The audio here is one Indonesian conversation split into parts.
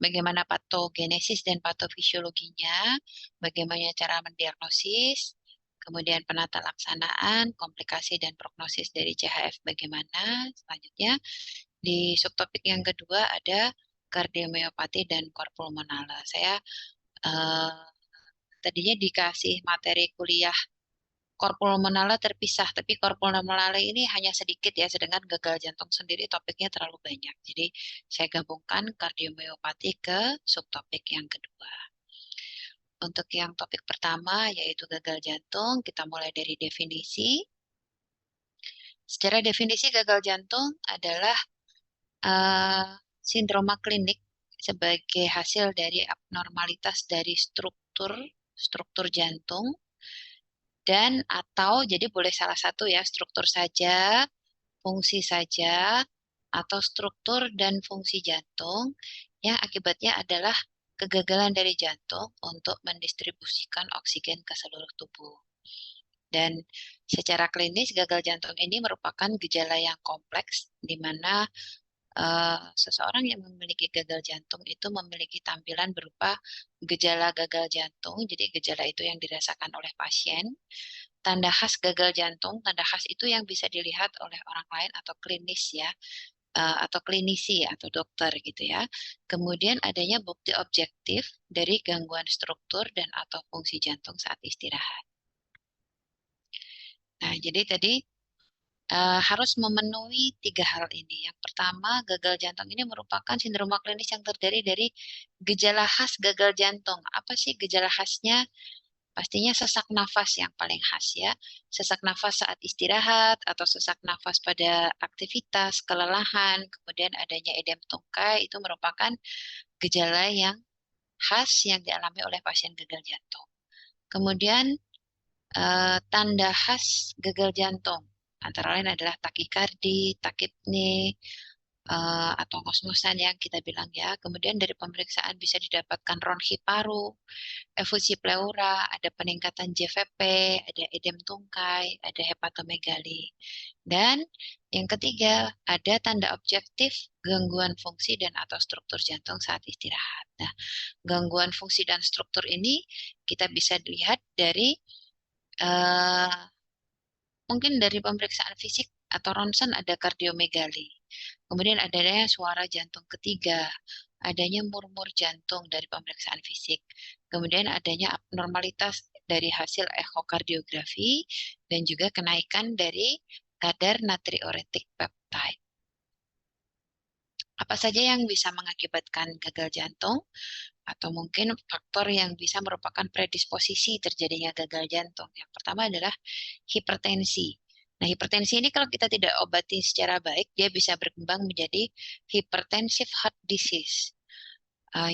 bagaimana patogenesis dan patofisiologinya, bagaimana cara mendiagnosis, kemudian penata laksanaan, komplikasi dan prognosis dari CHF bagaimana. Selanjutnya, di subtopik yang kedua ada kardiomiopati dan cor pulmonale. Saya eh, tadinya dikasih materi kuliah cor pulmonale terpisah, tapi cor pulmonale ini hanya sedikit ya, sedangkan gagal jantung sendiri topiknya terlalu banyak. Jadi saya gabungkan kardiomiopati ke subtopik yang kedua. Untuk yang topik pertama yaitu gagal jantung, kita mulai dari definisi. Secara definisi gagal jantung adalah eh, sindroma klinik sebagai hasil dari abnormalitas dari struktur struktur jantung dan atau jadi boleh salah satu ya, struktur saja, fungsi saja, atau struktur dan fungsi jantung yang akibatnya adalah kegagalan dari jantung untuk mendistribusikan oksigen ke seluruh tubuh. Dan secara klinis gagal jantung ini merupakan gejala yang kompleks di mana seseorang yang memiliki gagal jantung itu memiliki tampilan berupa gejala gagal jantung. Jadi gejala itu yang dirasakan oleh pasien. Tanda khas gagal jantung, tanda khas itu yang bisa dilihat oleh orang lain atau klinis ya, atau klinisi atau dokter gitu ya. Kemudian adanya bukti objektif dari gangguan struktur dan atau fungsi jantung saat istirahat. Nah, jadi tadi harus memenuhi tiga hal ini. Yang pertama, gagal jantung ini merupakan sindroma klinis yang terdiri dari gejala khas gagal jantung. Apa sih gejala khasnya? Pastinya sesak nafas yang paling khas ya. Sesak nafas saat istirahat atau sesak nafas pada aktivitas, kelelahan, kemudian adanya edem tungkai itu merupakan gejala yang khas yang dialami oleh pasien gagal jantung. Kemudian tanda khas gagal jantung antara lain adalah takikardi, takipni, atau ngos-ngosan yang kita bilang ya. Kemudian dari pemeriksaan bisa didapatkan ronchi paru, efusi pleura, ada peningkatan JVP, ada edem tungkai, ada hepatomegali. Dan yang ketiga, ada tanda objektif gangguan fungsi dan atau struktur jantung saat istirahat. Nah, gangguan fungsi dan struktur ini kita bisa lihat dari eh, mungkin dari pemeriksaan fisik atau ronsen ada kardiomegali. Kemudian adanya suara jantung ketiga, adanya murmur jantung dari pemeriksaan fisik. Kemudian adanya abnormalitas dari hasil ekokardiografi dan juga kenaikan dari kadar natriuretik peptide. Apa saja yang bisa mengakibatkan gagal jantung? Atau mungkin faktor yang bisa merupakan predisposisi terjadinya gagal jantung. Yang pertama adalah hipertensi. Nah, hipertensi ini kalau kita tidak obati secara baik, dia bisa berkembang menjadi hypertensive heart disease,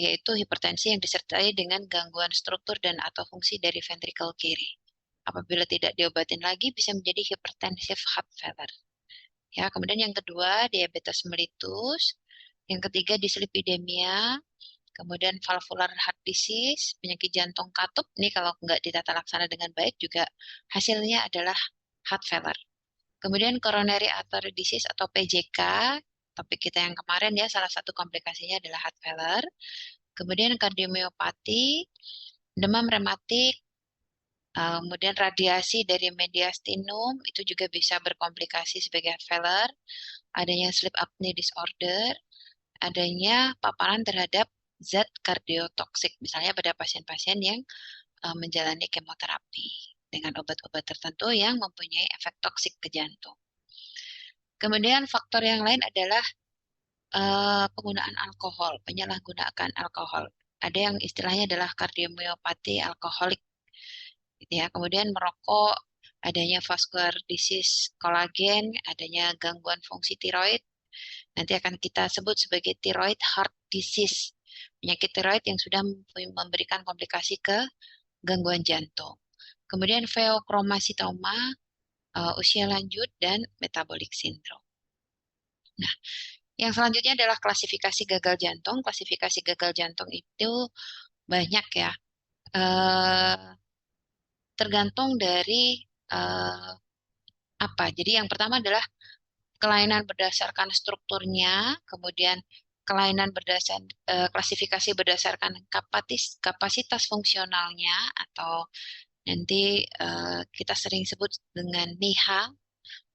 yaitu hipertensi yang disertai dengan gangguan struktur dan atau fungsi dari ventrikel kiri. Apabila tidak diobatin lagi, bisa menjadi hypertensive heart failure. Ya, kemudian yang kedua, diabetes mellitus. Yang ketiga, dislipidemia. Kemudian valvular heart disease, penyakit jantung katup. Ini kalau nggak ditata laksana dengan baik juga hasilnya adalah heart failure. Kemudian coronary artery disease atau PJK, topik kita yang kemarin ya, salah satu komplikasinya adalah heart failure. Kemudian kardiomiopati, demam rematik, kemudian radiasi dari mediastinum itu juga bisa berkomplikasi sebagai heart failure. Adanya sleep apnea disorder, adanya paparan terhadap zat kardiotoksik, misalnya pada pasien-pasien yang menjalani kemoterapi dengan obat-obat tertentu yang mempunyai efek toksik ke jantung. Kemudian faktor yang lain adalah penggunaan alkohol, penyalahgunaan alkohol. Ada yang istilahnya adalah kardiomiopati alkoholik, gitu ya. Kemudian merokok, adanya vascular disease kolagen, adanya gangguan fungsi tiroid, nanti akan kita sebut sebagai thyroid heart disease, penyakit tiroid yang sudah memberikan komplikasi ke gangguan jantung. Kemudian feokromasitoma, usia lanjut, dan metabolic syndrome. Nah, yang selanjutnya adalah klasifikasi gagal jantung. Klasifikasi gagal jantung itu banyak ya. Tergantung dari eh, apa. Jadi yang pertama adalah kelainan berdasarkan strukturnya, kemudian kelainan klasifikasi berdasarkan kapasitas fungsionalnya atau nanti kita sering sebut dengan NIHA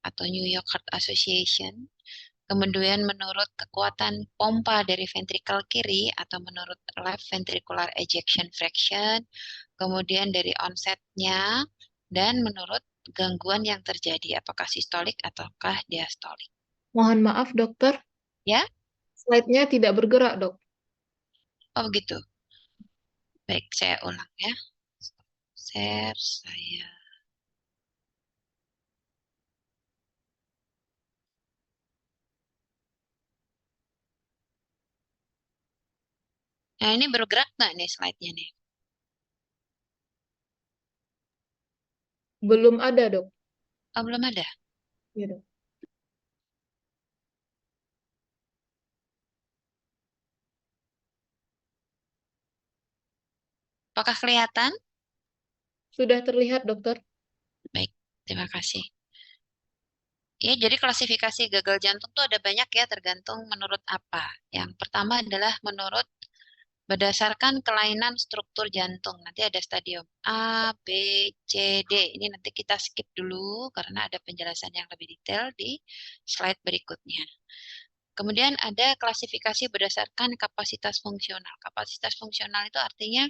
atau New York Heart Association. Kemudian menurut kekuatan pompa dari ventrikel kiri atau menurut left ventricular ejection fraction, kemudian dari onsetnya, dan menurut gangguan yang terjadi, apakah sistolik ataukah diastolik. Mohon maaf, dokter. Ya, Slide-nya tidak bergerak, dok. oh gitu. Baik, saya ulang ya. Share saya. Nah, ini bergerak nggak nih slide-nya nih? Belum ada, dok. Oh, belum ada. Ya, dok. Apakah kelihatan? Sudah terlihat, dokter. Baik, terima kasih. Ya, jadi klasifikasi gagal jantung tuh ada banyak ya, tergantung menurut apa. Yang pertama adalah menurut berdasarkan kelainan struktur jantung. Nanti ada stadium A, B, C, D. Ini nanti kita skip dulu karena ada penjelasan yang lebih detail di slide berikutnya. Kemudian ada klasifikasi berdasarkan kapasitas fungsional. Kapasitas fungsional itu artinya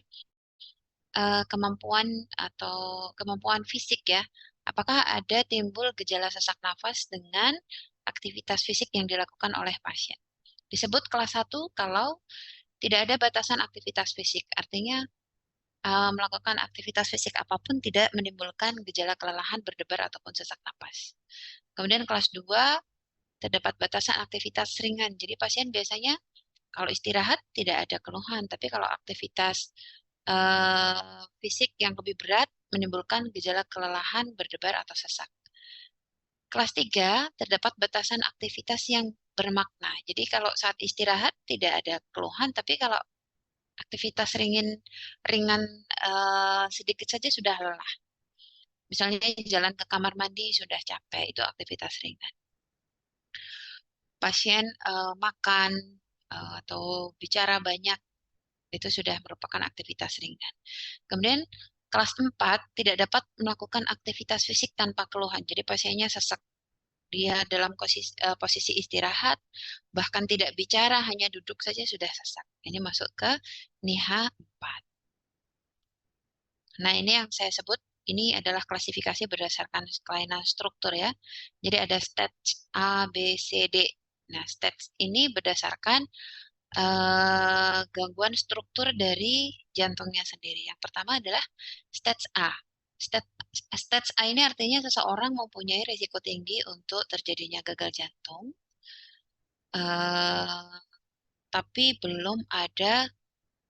kemampuan atau kemampuan fisik ya. Apakah ada timbul gejala sesak nafas dengan aktivitas fisik yang dilakukan oleh pasien? Disebut kelas 1 kalau tidak ada batasan aktivitas fisik. Artinya melakukan aktivitas fisik apapun tidak menimbulkan gejala kelelahan, berdebar ataupun sesak napas. Kemudian kelas 2 terdapat batasan aktivitas ringan. Jadi pasien biasanya kalau istirahat tidak ada keluhan, tapi kalau aktivitas fisik yang lebih berat menimbulkan gejala kelelahan, berdebar, atau sesak. Kelas 3 terdapat batasan aktivitas yang bermakna. Jadi kalau saat istirahat tidak ada keluhan, tapi kalau aktivitas ringan sedikit saja sudah lelah. Misalnya jalan ke kamar mandi sudah capek, itu aktivitas ringan. Pasien makan atau bicara banyak, itu sudah merupakan aktivitas ringan. Kemudian kelas 4 tidak dapat melakukan aktivitas fisik tanpa keluhan. Jadi pasiennya sesak. Dia dalam posisi istirahat, bahkan tidak bicara, hanya duduk saja sudah sesak. Ini masuk ke NIHA 4. Nah, ini yang saya sebut, ini adalah klasifikasi berdasarkan kelainan struktur ya. Jadi ada stage A, B, C, D. Nah, stage ini berdasarkan gangguan struktur dari jantungnya sendiri. Yang pertama adalah stage A. Stage, stage A ini artinya seseorang mempunyai risiko tinggi untuk terjadinya gagal jantung, eh, tapi belum ada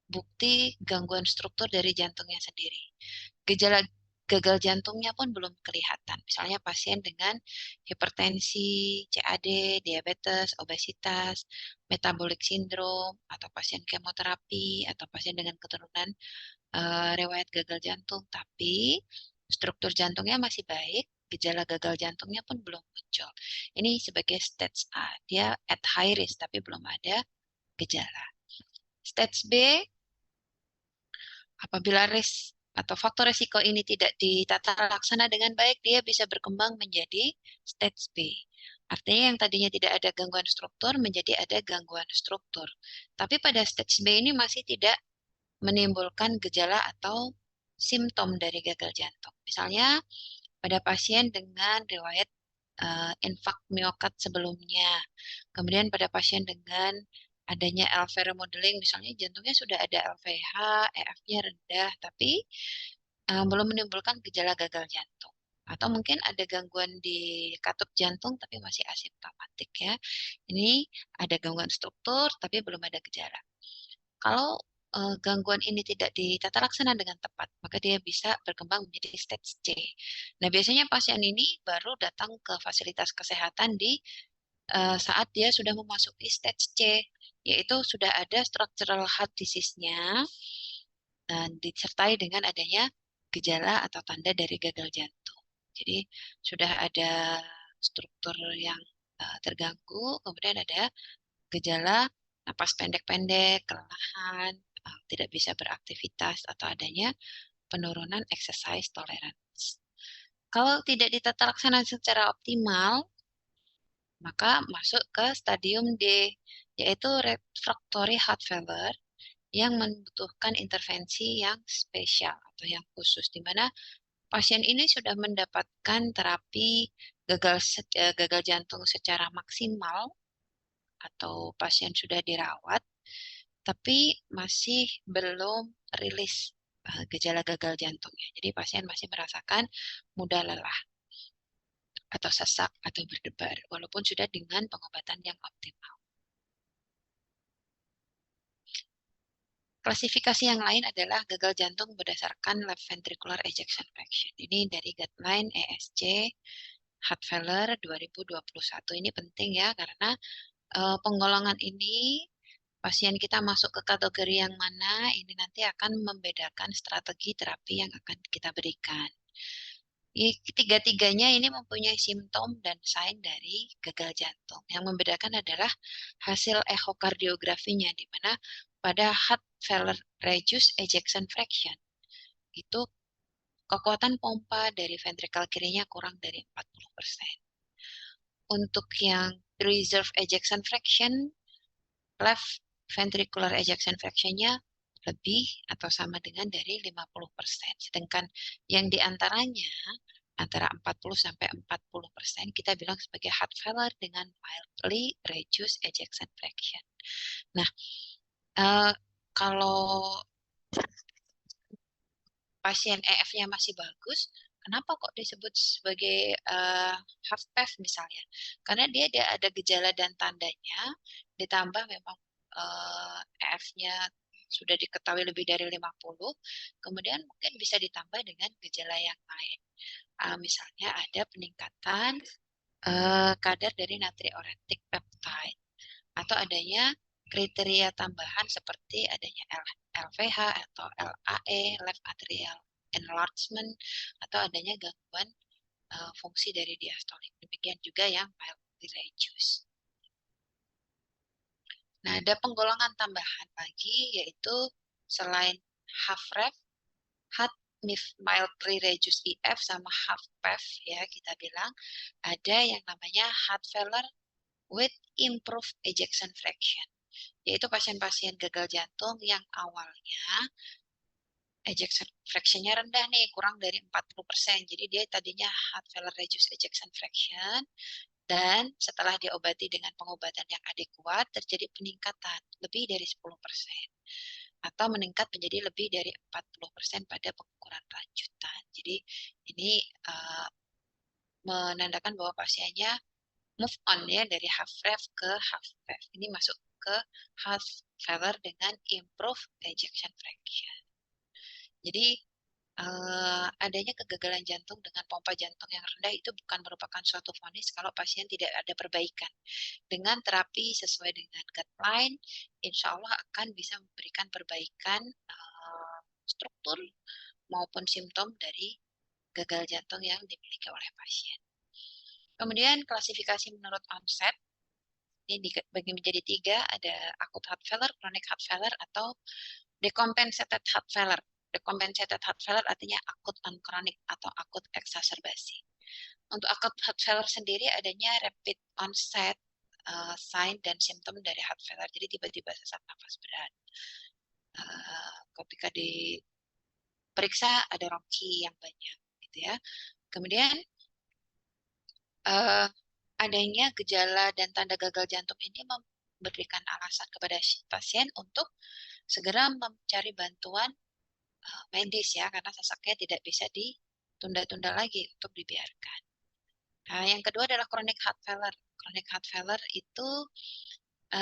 bukti gangguan struktur dari jantungnya sendiri. Gejala gagal jantungnya pun belum kelihatan. Misalnya pasien dengan hipertensi, CAD, diabetes, obesitas, metabolic syndrome, atau pasien kemoterapi, atau pasien dengan keturunan riwayat gagal jantung, tapi struktur jantungnya masih baik, gejala gagal jantungnya pun belum muncul. Ini sebagai stage A, dia at high risk, tapi belum ada gejala. Stage B, apabila risk atau faktor risiko ini tidak ditata laksana dengan baik, dia bisa berkembang menjadi stage B. Artinya yang tadinya tidak ada gangguan struktur menjadi ada gangguan struktur. Tapi pada stage B ini masih tidak menimbulkan gejala atau simptom dari gagal jantung. Misalnya pada pasien dengan riwayat infak miokard sebelumnya, kemudian pada pasien dengan adanya LV remodeling, misalnya jantungnya sudah ada LVH, EF-nya rendah, tapi belum menimbulkan gejala gagal jantung. Atau mungkin ada gangguan di katup jantung tapi masih asimptomatik ya. Ini ada gangguan struktur tapi belum ada gejala. Kalau gangguan ini tidak ditata laksana dengan tepat, maka dia bisa berkembang menjadi stage C. Nah, biasanya pasien ini baru datang ke fasilitas kesehatan di saat dia sudah memasuki stage C, yaitu sudah ada structural heart disease-nya dan disertai dengan adanya gejala atau tanda dari gagal jantung. Jadi sudah ada struktur yang terganggu, kemudian ada gejala napas pendek-pendek, kelelahan, tidak bisa beraktivitas, atau adanya penurunan exercise tolerance. Kalau tidak ditata laksana secara optimal, maka masuk ke stadium D, yaitu refractory heart failure yang membutuhkan intervensi yang spesial atau yang khusus, di mana pasien ini sudah mendapatkan terapi gagal jantung secara maksimal atau pasien sudah dirawat, tapi masih belum rilis gejala gagal jantungnya. Jadi pasien masih merasakan mudah lelah atau sesak atau berdebar, walaupun sudah dengan pengobatan yang optimal. Klasifikasi yang lain adalah gagal jantung berdasarkan left ventricular ejection fraction. Ini dari guideline ESC heart failure 2021. Ini penting ya, karena penggolongan ini pasien kita masuk ke kategori yang mana, ini nanti akan membedakan strategi terapi yang akan kita berikan. Ketiga-tiganya ini mempunyai simptom dan sign dari gagal jantung. Yang membedakan adalah hasil ekokardiografinya, di mana pada heart failure reduced ejection fraction itu kekuatan pompa dari ventrikel kirinya kurang dari 40%. Untuk yang reserve ejection fraction, left ventricular ejection fraction-nya lebih atau sama dengan dari 50%. Sedangkan yang diantaranya antara 40 sampai 40% kita bilang sebagai heart failure dengan mildly reduced ejection fraction. Nah, kalau pasien EF-nya masih bagus, kenapa kok disebut sebagai HFpEF misalnya? Karena dia ada gejala dan tandanya, ditambah memang EF-nya sudah diketahui lebih dari 50, kemudian mungkin bisa ditambah dengan gejala yang lain. Misalnya ada peningkatan kadar dari natriuretic peptide, atau adanya kriteria tambahan seperti adanya LVH atau LAE, left atrial enlargement, atau adanya gangguan fungsi dari diastolik. Demikian juga yang mildly reduced. Nah, ada penggolongan tambahan lagi, yaitu selain HFrEF, heart mildly reduced EF sama HFpEF ya, kita bilang ada yang namanya heart failure with improved ejection fraction, yaitu pasien-pasien gagal jantung yang awalnya ejection fraction-nya rendah nih, kurang dari 40%. Jadi dia tadinya heart failure reduced ejection fraction, dan setelah diobati dengan pengobatan yang adekuat, terjadi peningkatan lebih dari 10%. Atau meningkat menjadi lebih dari 40% pada pengukuran lanjutan. Jadi ini menandakan bahwa pasiennya move on ya dari HFrEF ke HFpEF. Ini masuk ke heart failure dengan improved ejection fraction. Jadi adanya kegagalan jantung dengan pompa jantung yang rendah itu bukan merupakan suatu vonis kalau pasien tidak ada perbaikan. Dengan terapi sesuai dengan guideline, insya Allah akan bisa memberikan perbaikan struktur maupun simptom dari gagal jantung yang dimiliki oleh pasien. Kemudian klasifikasi menurut onset, ini dibagi menjadi 3, ada acute heart failure, chronic heart failure, atau decompensated heart failure. Decompensated heart failure artinya akut on chronic atau akut eksaserbasi. Untuk akut heart failure sendiri adanya rapid onset sign dan simptom dari heart failure. Jadi tiba-tiba sesak nafas berat. Ketika diperiksa ada ronki yang banyak, gitu ya. Kemudian adanya gejala dan tanda gagal jantung ini memberikan alasan kepada pasien untuk segera mencari bantuan medis ya, karena sesaknya tidak bisa ditunda-tunda lagi untuk dibiarkan. Nah, yang kedua adalah chronic heart failure. Chronic heart failure itu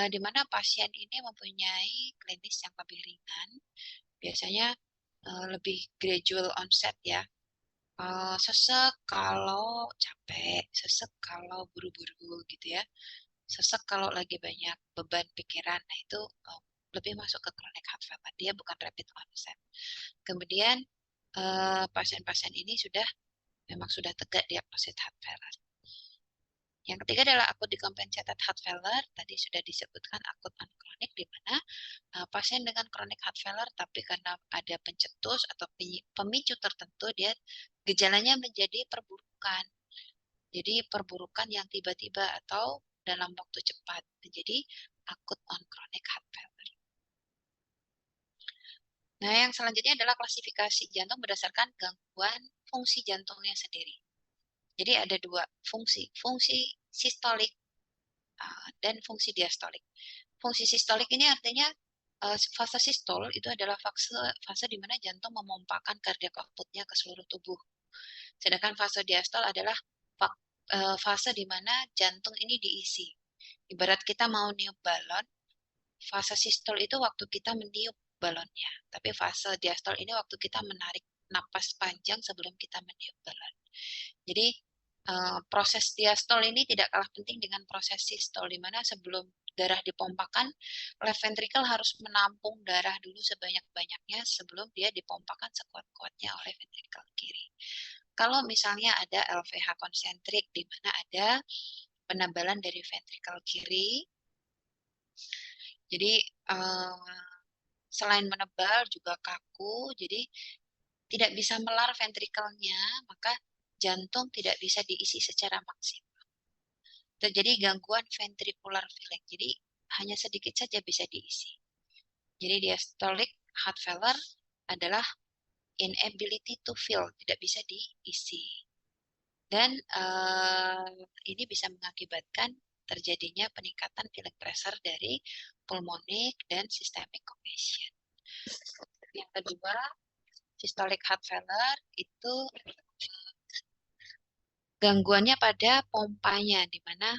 di mana pasien ini mempunyai klinis yang lebih ringan, biasanya lebih gradual onset ya. Sesek kalau capek, sesek kalau buru-buru gitu ya. Sesek kalau lagi banyak beban pikiran, nah itu lebih masuk ke chronic heart failure. Dia bukan rapid onset. Kemudian pasien-pasien ini memang sudah tegak diagnosis heart failure. Yang ketiga adalah akut decompensated heart failure. Tadi sudah disebutkan akut unkronik, di mana pasien dengan chronic heart failure tapi karena ada pencetus atau pemicu tertentu, dia gejalanya menjadi perburukan. Jadi perburukan yang tiba-tiba atau dalam waktu cepat. Jadi akut on chronic heart failure. Nah, yang selanjutnya adalah klasifikasi jantung berdasarkan gangguan fungsi jantungnya sendiri. Jadi ada dua fungsi sistolik dan fungsi diastolik. Fungsi sistolik ini artinya fase sistol itu adalah fase di mana jantung memompakan cardiac output-nya ke seluruh tubuh. Sedangkan fase diastol adalah fase di mana jantung ini diisi. Ibarat kita mau niup balon, fase sistol itu waktu kita meniup balonnya. Tapi fase diastol ini waktu kita menarik napas panjang sebelum kita meniup balon. Jadi proses diastol ini tidak kalah penting dengan proses sistol, di mana sebelum darah dipompakan, left ventricle harus menampung darah dulu sebanyak-banyaknya sebelum dia dipompakan sekuat-kuatnya oleh ventricle kiri. Kalau misalnya ada LVH konsentrik, di mana ada penebalan dari ventricle kiri, jadi selain menebal juga kaku, jadi tidak bisa melar ventrikelnya, maka jantung tidak bisa diisi secara maksimal. Terjadi gangguan ventricular filling, jadi hanya sedikit saja bisa diisi. Jadi diastolic heart failure adalah inability to fill, tidak bisa diisi. Dan ini bisa mengakibatkan terjadinya peningkatan filling pressure dari pulmonic dan systemic congestion. Yang kedua, systolic heart failure itu gangguannya pada pompanya, di mana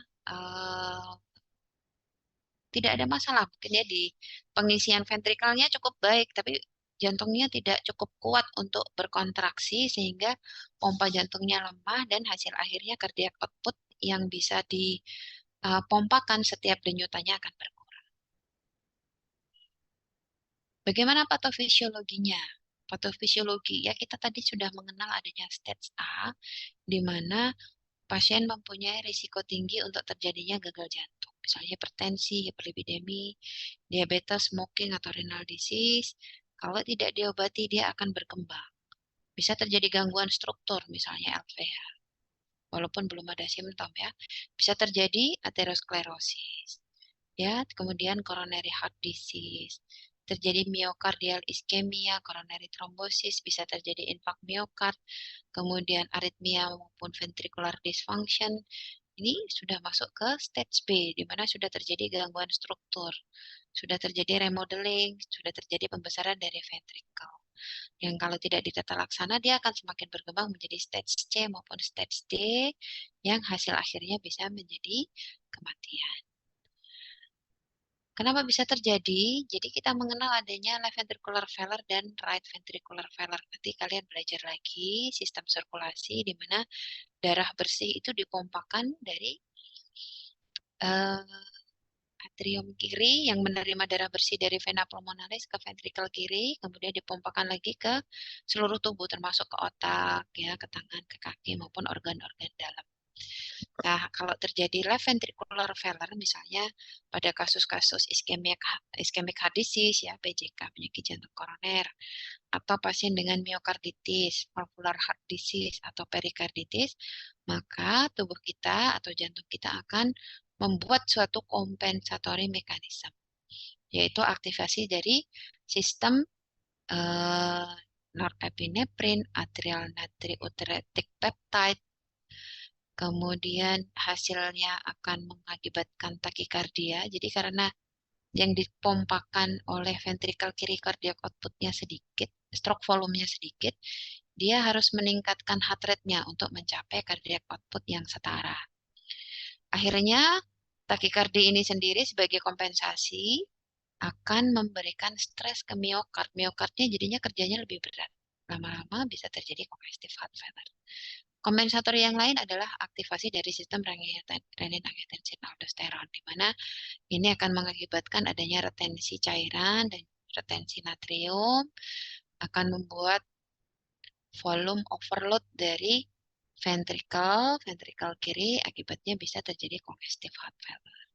tidak ada masalah. Mungkin dia di pengisian ventrikelnya cukup baik, tapi jantungnya tidak cukup kuat untuk berkontraksi sehingga pompa jantungnya lemah dan hasil akhirnya cardiac output yang bisa dipompakan setiap denyutannya akan berkurang. Bagaimana patofisiologinya? Patofisiologi, ya kita tadi sudah mengenal adanya stage A, di mana pasien mempunyai risiko tinggi untuk terjadinya gagal jantung. Misalnya hipertensi, hiperlipidemi, diabetes, smoking, atau renal disease. Kalau tidak diobati, dia akan berkembang. Bisa terjadi gangguan struktur, misalnya LVH. Walaupun belum ada simptom ya. Bisa terjadi aterosklerosis. Ya, kemudian coronary heart disease. Terjadi myocardial iskemia, coronary thrombosis, bisa terjadi infark miokard, kemudian aritmia maupun ventricular dysfunction. Ini sudah masuk ke stage B, di mana sudah terjadi gangguan struktur, sudah terjadi remodeling, sudah terjadi pembesaran dari ventricle. Yang kalau tidak ditata laksana, dia akan semakin berkembang menjadi stage C maupun stage D, yang hasil akhirnya bisa menjadi kematian. Kenapa bisa terjadi? Jadi kita mengenal adanya left ventricular failure dan right ventricular failure. Nanti kalian belajar lagi sistem sirkulasi di mana darah bersih itu dipompakan dari atrium kiri yang menerima darah bersih dari vena pulmonalis ke ventricle kiri, kemudian dipompakan lagi ke seluruh tubuh termasuk ke otak, ya, ke tangan, ke kaki maupun organ-organ dalam. Nah, kalau terjadi left ventricular failure, misalnya pada kasus-kasus ischemic heart disease, ya, PJK, penyakit jantung koroner, atau pasien dengan miokarditis, valvular heart disease, atau perikarditis, maka tubuh kita atau jantung kita akan membuat suatu compensatory mechanism, yaitu aktivasi dari sistem norepinephrine, atrial natriuretic peptide. Kemudian hasilnya akan mengakibatkan takikardia. Jadi karena yang dipompakan oleh ventricle kiri cardiac output-nya sedikit, stroke volume-nya sedikit, dia harus meningkatkan heart rate-nya untuk mencapai cardiac output yang setara. Akhirnya, takikardi ini sendiri sebagai kompensasi akan memberikan stres ke miokard. Miokardnya jadinya kerjanya lebih berat. Lama-lama bisa terjadi congestive heart failure. Kompensator yang lain adalah aktivasi dari sistem renin-angiotensin-aldosteron, di mana ini akan mengakibatkan adanya retensi cairan dan retensi natrium, akan membuat volume overload dari ventrikel kiri, akibatnya bisa terjadi congestive heart failure.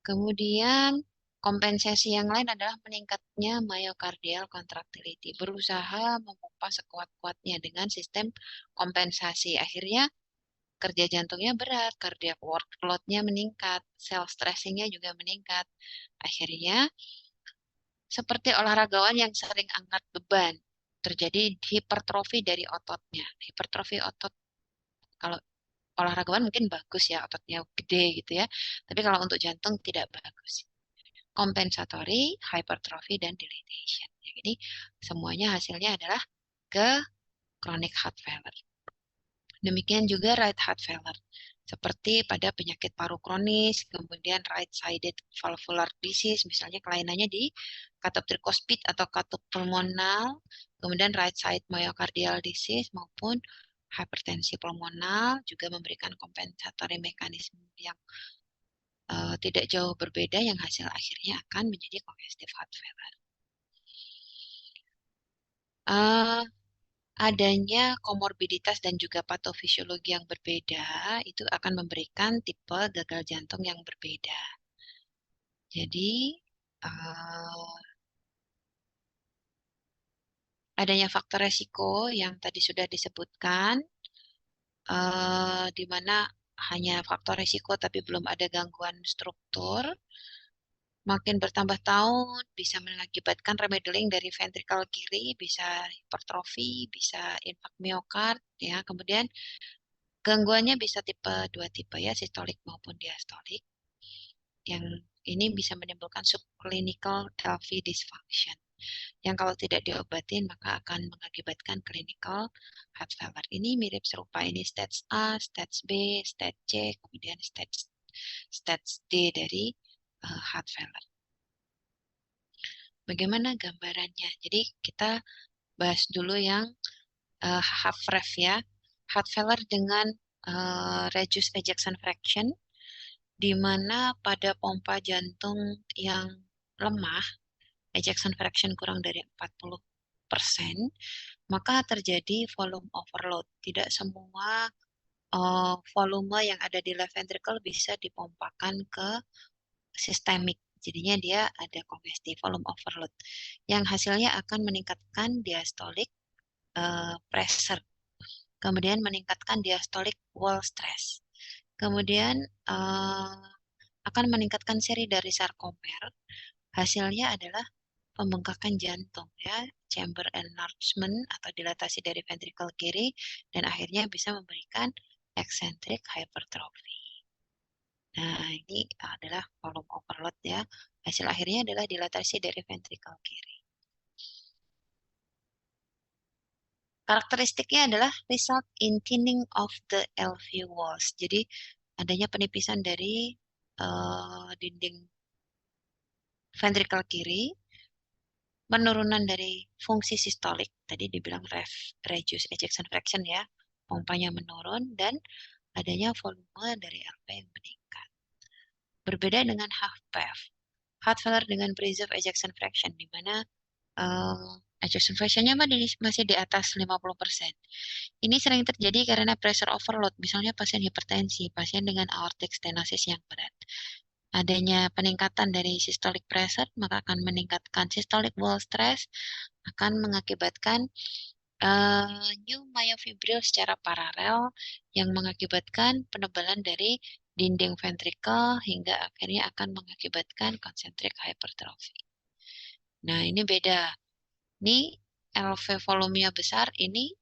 Kemudian kompensasi yang lain adalah meningkatnya myocardial contractility, berusaha memompa sekuat-kuatnya dengan sistem kompensasi. Akhirnya kerja jantungnya berat, cardiac workload-nya meningkat, self stressing-nya juga meningkat. Akhirnya seperti olahragawan yang sering angkat beban, terjadi hipertrofi dari ototnya. Hipertrofi otot, kalau olahragawan mungkin bagus ya, ototnya gede gitu ya. Tapi kalau untuk jantung tidak bagus. Kompensatory, hypertrophy, dan dilatation. Jadi semuanya hasilnya adalah ke chronic heart failure. Demikian juga right heart failure. Seperti pada penyakit paru kronis, kemudian right-sided valvular disease, misalnya kelainannya di katup tricuspid atau katup pulmonal, kemudian right side myocardial disease maupun hipertensi pulmonal juga memberikan kompensatory mekanisme yang tidak jauh berbeda yang hasil akhirnya akan menjadi congestive heart failure. Uh, Adanya komorbiditas dan juga patofisiologi yang berbeda itu akan memberikan tipe gagal jantung yang berbeda. Jadi adanya faktor resiko yang tadi sudah disebutkan, di mana hanya faktor resiko tapi belum ada gangguan struktur. Makin bertambah tahun bisa mengakibatkan remodeling dari ventrikel kiri, bisa hipertrofi, bisa infark miokard, ya. Kemudian gangguannya bisa tipe dua tipe ya, sistolik maupun diastolik. Yang ini bisa menimbulkan subclinical LV dysfunction. Yang kalau tidak diobatin maka akan mengakibatkan clinical heart failure. Ini mirip serupa ini stage A, stage B, stage C, kemudian stage D dari heart failure. Bagaimana gambarannya? Jadi kita bahas dulu yang HFrEF ya. Heart failure dengan reduced ejection fraction, di mana pada pompa jantung yang lemah, ejection fraction kurang dari 40%, maka terjadi volume overload. Tidak semua volume yang ada di left ventricle bisa dipompakan ke sistemik. Jadinya dia ada congestive volume overload yang hasilnya akan meningkatkan diastolic pressure, kemudian meningkatkan diastolic wall stress, kemudian akan meningkatkan seri dari sarkomer. Hasilnya adalah pembengkakan jantung ya, chamber enlargement atau dilatasi dari ventrikel kiri, dan akhirnya bisa memberikan eccentric hypertrophy. Nah, ini adalah volume overload ya. Hasil akhirnya adalah dilatasi dari ventrikel kiri. Karakteristiknya adalah result in thinning of the LV walls. Jadi adanya penipisan dari dinding ventrikel kiri, penurunan dari fungsi sistolik, tadi dibilang reduced ejection fraction ya, pompanya menurun, dan adanya volume dari LV yang meningkat. Berbeda dengan HFpEF, heart failure dengan preserved ejection fraction, di mana ejection fraction-nya masih di atas 50%. Ini sering terjadi karena pressure overload, misalnya pasien hipertensi, pasien dengan aortic stenosis yang berat. Adanya peningkatan dari systolic pressure, maka akan meningkatkan systolic wall stress, akan mengakibatkan new myofibril secara paralel yang mengakibatkan penebalan dari dinding ventrikel hingga akhirnya akan mengakibatkan concentric hypertrophy. Nah, ini beda. Ini LV volumenya besar, ini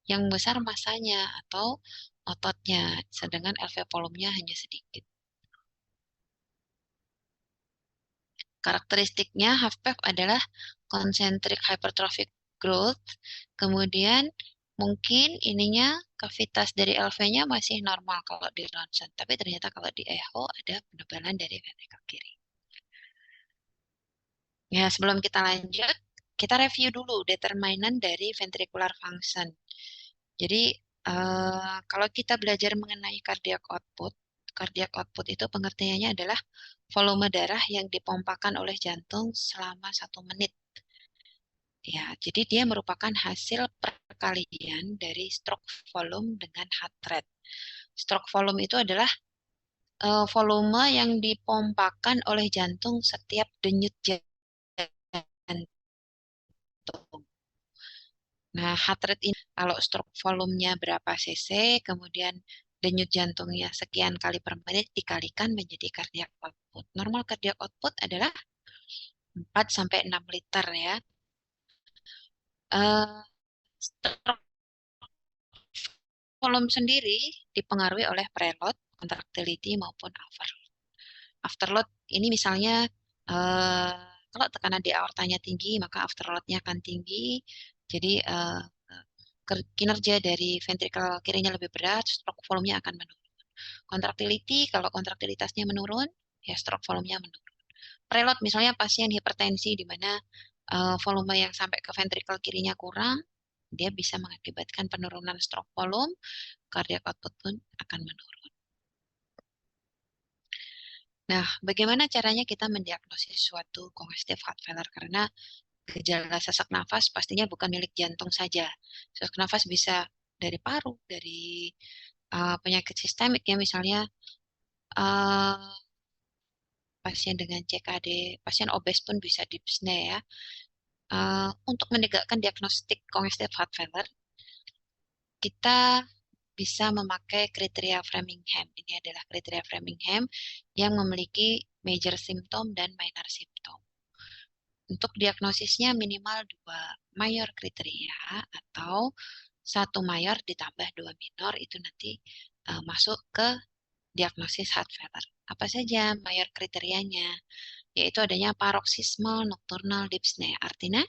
yang besar masanya atau ototnya, sedangkan LV volumenya hanya sedikit. Karakteristiknya HFpEF adalah concentric hypertrophic growth, kemudian mungkin ininya kavitas dari LV-nya masih normal kalau di ronsen, tapi ternyata kalau di echo ada penebalan dari ventrikel kiri. Ya, sebelum kita lanjut, kita review dulu determinan dari ventricular function. Jadi, kalau kita belajar mengenai cardiac output itu pengertiannya adalah volume darah yang dipompakan oleh jantung selama 1 menit. Ya, jadi dia merupakan hasil perkalian dari stroke volume dengan heart rate. Stroke volume itu adalah volume yang dipompakan oleh jantung setiap denyut jantung. Nah, heart rate ini kalau stroke volumenya berapa cc, kemudian denyut jantungnya sekian kali per menit dikalikan menjadi cardiac output. Normal cardiac output adalah 4 sampai 6 liter ya. Eh, stroke volume sendiri dipengaruhi oleh preload, contractility maupun overload. Afterload ini misalnya eh, kalau tekanan di aortanya tinggi, maka afterloadnya akan tinggi. Jadi kinerja dari ventrikel kirinya lebih berat, stroke volumenya akan menurun. Contractility, kalau kontraktilitasnya menurun, ya stroke volumenya menurun. Preload misalnya pasien hipertensi di mana volume yang sampai ke ventrikel kirinya kurang, dia bisa mengakibatkan penurunan stroke volume, cardiac output pun akan menurun. Nah, bagaimana caranya kita mendiagnosis suatu congestive heart failure? Karena gejala sesak nafas pastinya bukan milik jantung saja. Sesak nafas bisa dari paru, dari penyakit sistemik ya, misalnya uh, pasien dengan CKD, pasien obes pun bisa dyspnea ya. Untuk menegakkan diagnostik congestive heart failure, kita bisa memakai kriteria Framingham. Ini adalah kriteria Framingham yang memiliki major symptom dan minor symptom. Untuk diagnosisnya minimal 2 mayor kriteria atau 1 mayor ditambah 2 minor itu nanti masuk ke diagnosis heart failure. Apa saja mayor kriterianya? Yaitu adanya paroxysmal nocturnal dyspnea. Artinya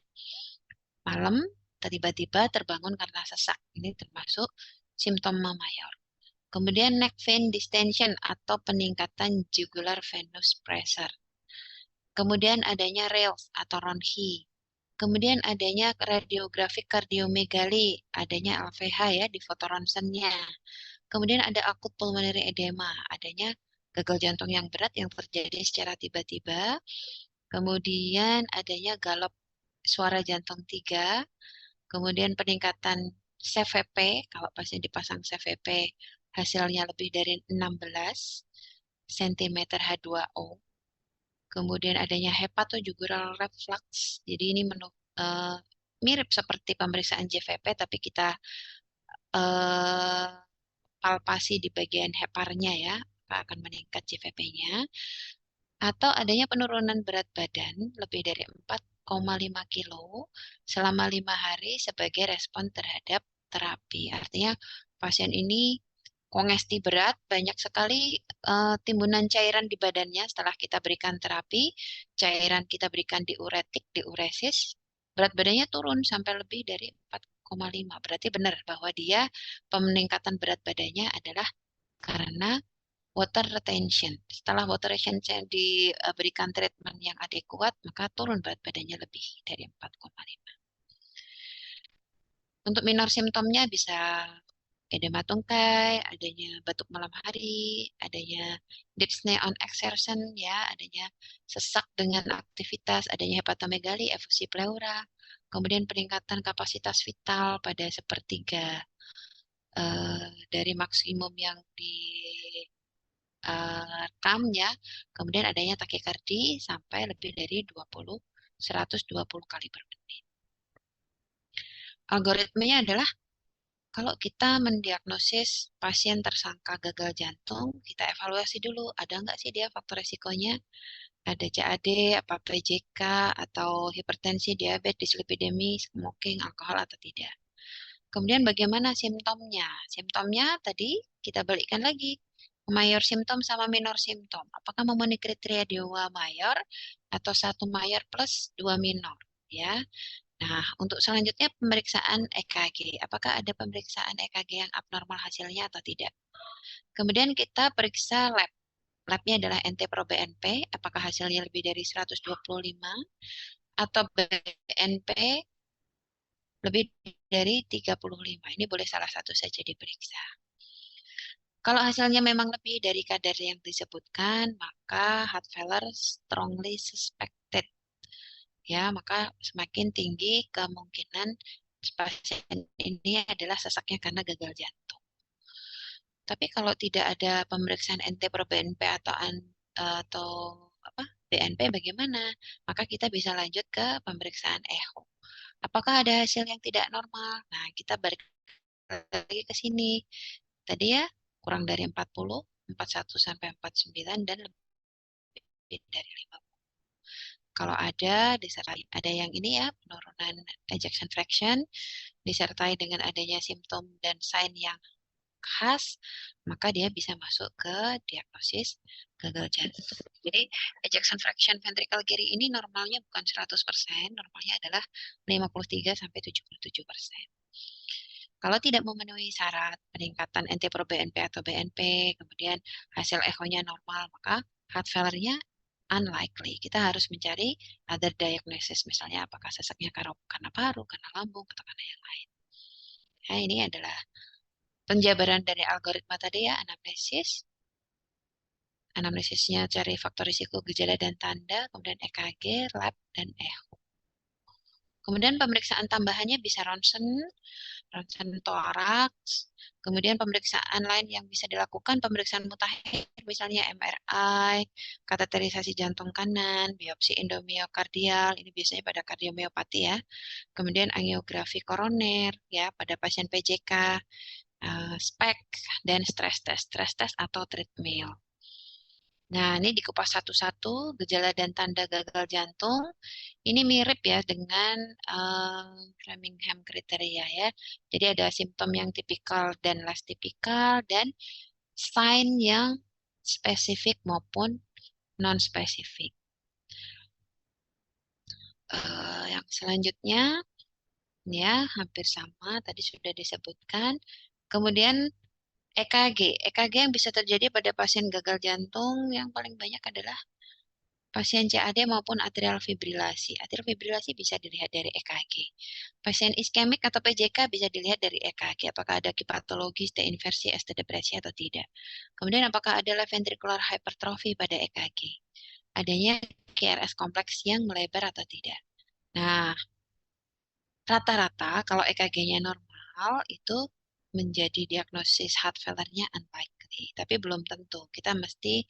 malam tiba-tiba terbangun karena sesak. Ini termasuk simptom mayor. Kemudian neck vein distension atau peningkatan jugular venous pressure. Kemudian adanya Rales atau Ronchi. Kemudian adanya radiografi kardiomegali, adanya LVH ya di foto ronsennya. Kemudian ada akut pulmonary edema, adanya gagal jantung yang berat yang terjadi secara tiba-tiba. Kemudian adanya galop suara jantung 3. Kemudian peningkatan CVP, kalau pasien dipasang CVP hasilnya lebih dari 16 cm H2O. Kemudian adanya hepatojugular reflux. Jadi ini eh, mirip seperti pemeriksaan JVP, tapi kita eh, palpasi di bagian heparnya ya, akan meningkat JVP-nya. Atau adanya penurunan berat badan lebih dari 4,5 kilo selama 5 hari sebagai respon terhadap terapi. Artinya pasien ini kongesti berat, banyak sekali timbunan cairan di badannya setelah kita berikan terapi, cairan kita berikan diuretik, diuresis, berat badannya turun sampai lebih dari 4,5. Berarti benar bahwa dia peningkatan berat badannya adalah karena water retention. Setelah water retention diberikan treatment yang adekuat, maka turun berat badannya lebih dari 4,5. Untuk minor simptomnya bisa edema tungkai, adanya batuk malam hari, adanya dyspnea on exertion, ya, adanya sesak dengan aktivitas, adanya hepatomegali, efusi pleura, kemudian peningkatan kapasitas vital pada sepertiga dari maksimum yang rekamnya, kemudian adanya takikardi sampai lebih dari 120 kali per menit. Algoritmanya adalah kalau kita mendiagnosis pasien tersangka gagal jantung, kita evaluasi dulu, ada nggak sih dia faktor resikonya? Ada CAD, apa PJK, atau hipertensi, diabetes, dislipidemi, smoking, alkohol, atau tidak. Kemudian bagaimana simptomnya? Simptomnya tadi kita balikkan lagi. Mayor simptom sama minor simptom. Apakah memenuhi kriteria 2 mayor atau 1 mayor plus 2 minor? Ya. Nah, untuk selanjutnya pemeriksaan EKG. Apakah ada pemeriksaan EKG yang abnormal hasilnya atau tidak? Kemudian kita periksa lab. Labnya adalah NT-proBNP. Apakah hasilnya lebih dari 125 atau BNP lebih dari 35? Ini boleh salah satu saja diperiksa. Kalau hasilnya memang lebih dari kadar yang disebutkan, maka heart failure strongly suspected. ya, maka semakin tinggi kemungkinan pasien ini adalah sesaknya karena gagal jantung. Tapi kalau tidak ada pemeriksaan NT-proBNP atau apa BNP bagaimana? Maka kita bisa lanjut ke pemeriksaan echo. Apakah ada hasil yang tidak normal? Nah, kita balik lagi ke sini. Tadi ya, kurang dari 40, 41 sampai 49 dan lebih dari 50. Kalau ada disertai ada yang ini ya, penurunan ejection fraction disertai dengan adanya simptom dan sign yang khas, maka dia bisa masuk ke diagnosis gagal jantung. Jadi ejection fraction ventricle kiri ini normalnya bukan 100%, normalnya adalah 53 sampai 77%. Kalau tidak memenuhi syarat peningkatan NT-proBNP atau BNP, kemudian hasil echonya normal, maka heart failure-nya unlikely. Kita harus mencari other diagnosis, misalnya apakah sesaknya karena paru, karena lambung, atau karena yang lain. Nah, ini adalah penjabaran dari algoritma tadi ya, anamnesis. Anamnesisnya cari faktor risiko, gejala dan tanda, kemudian EKG, lab, dan echo. Kemudian pemeriksaan tambahannya bisa ronsen, ronsen toraks, kemudian pemeriksaan lain yang bisa dilakukan, pemeriksaan mutakhir, misalnya MRI, kateterisasi jantung kanan, biopsi endomiokardial, ini biasanya pada kardiomiopati ya, kemudian angiografi koroner ya pada pasien PJK, SPEC, dan stres test atau treadmill. Nah, ini dikupas satu-satu, gejala dan tanda gagal jantung. Ini mirip ya dengan Framingham kriteria ya. Jadi ada simptom yang tipikal dan less tipikal, dan sign yang spesifik maupun non-spesifik. Yang selanjutnya, ya hampir sama, tadi sudah disebutkan. Kemudian EKG. EKG yang bisa terjadi pada pasien gagal jantung yang paling banyak adalah pasien CAD maupun atrial fibrilasi. Atrial fibrilasi bisa dilihat dari EKG. Pasien iskemik atau PJK bisa dilihat dari EKG. Apakah ada hepatologis, inversi, ST depresi atau tidak. Kemudian apakah ada left ventricular hypertrophy pada EKG. Adanya KRS kompleks yang melebar atau tidak. Nah, rata-rata kalau EKG-nya normal itu menjadi diagnosis heart failure-nya unlikely, tapi belum tentu. Kita mesti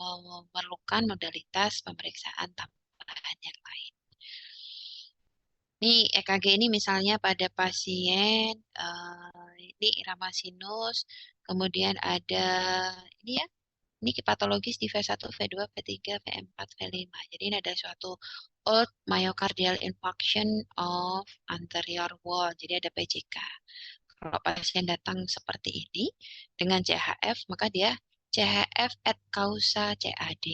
memerlukan modalitas pemeriksaan tambahan yang lain. Ini EKG ini misalnya pada pasien ini irama sinus, kemudian ada ini ya, ini patologis di V1, V2, V3, V4, V5. Jadi ini ada suatu old myocardial infarction of anterior wall. Jadi ada PCK. Kalau pasien datang seperti ini dengan CHF, maka dia CHF at causa CAD.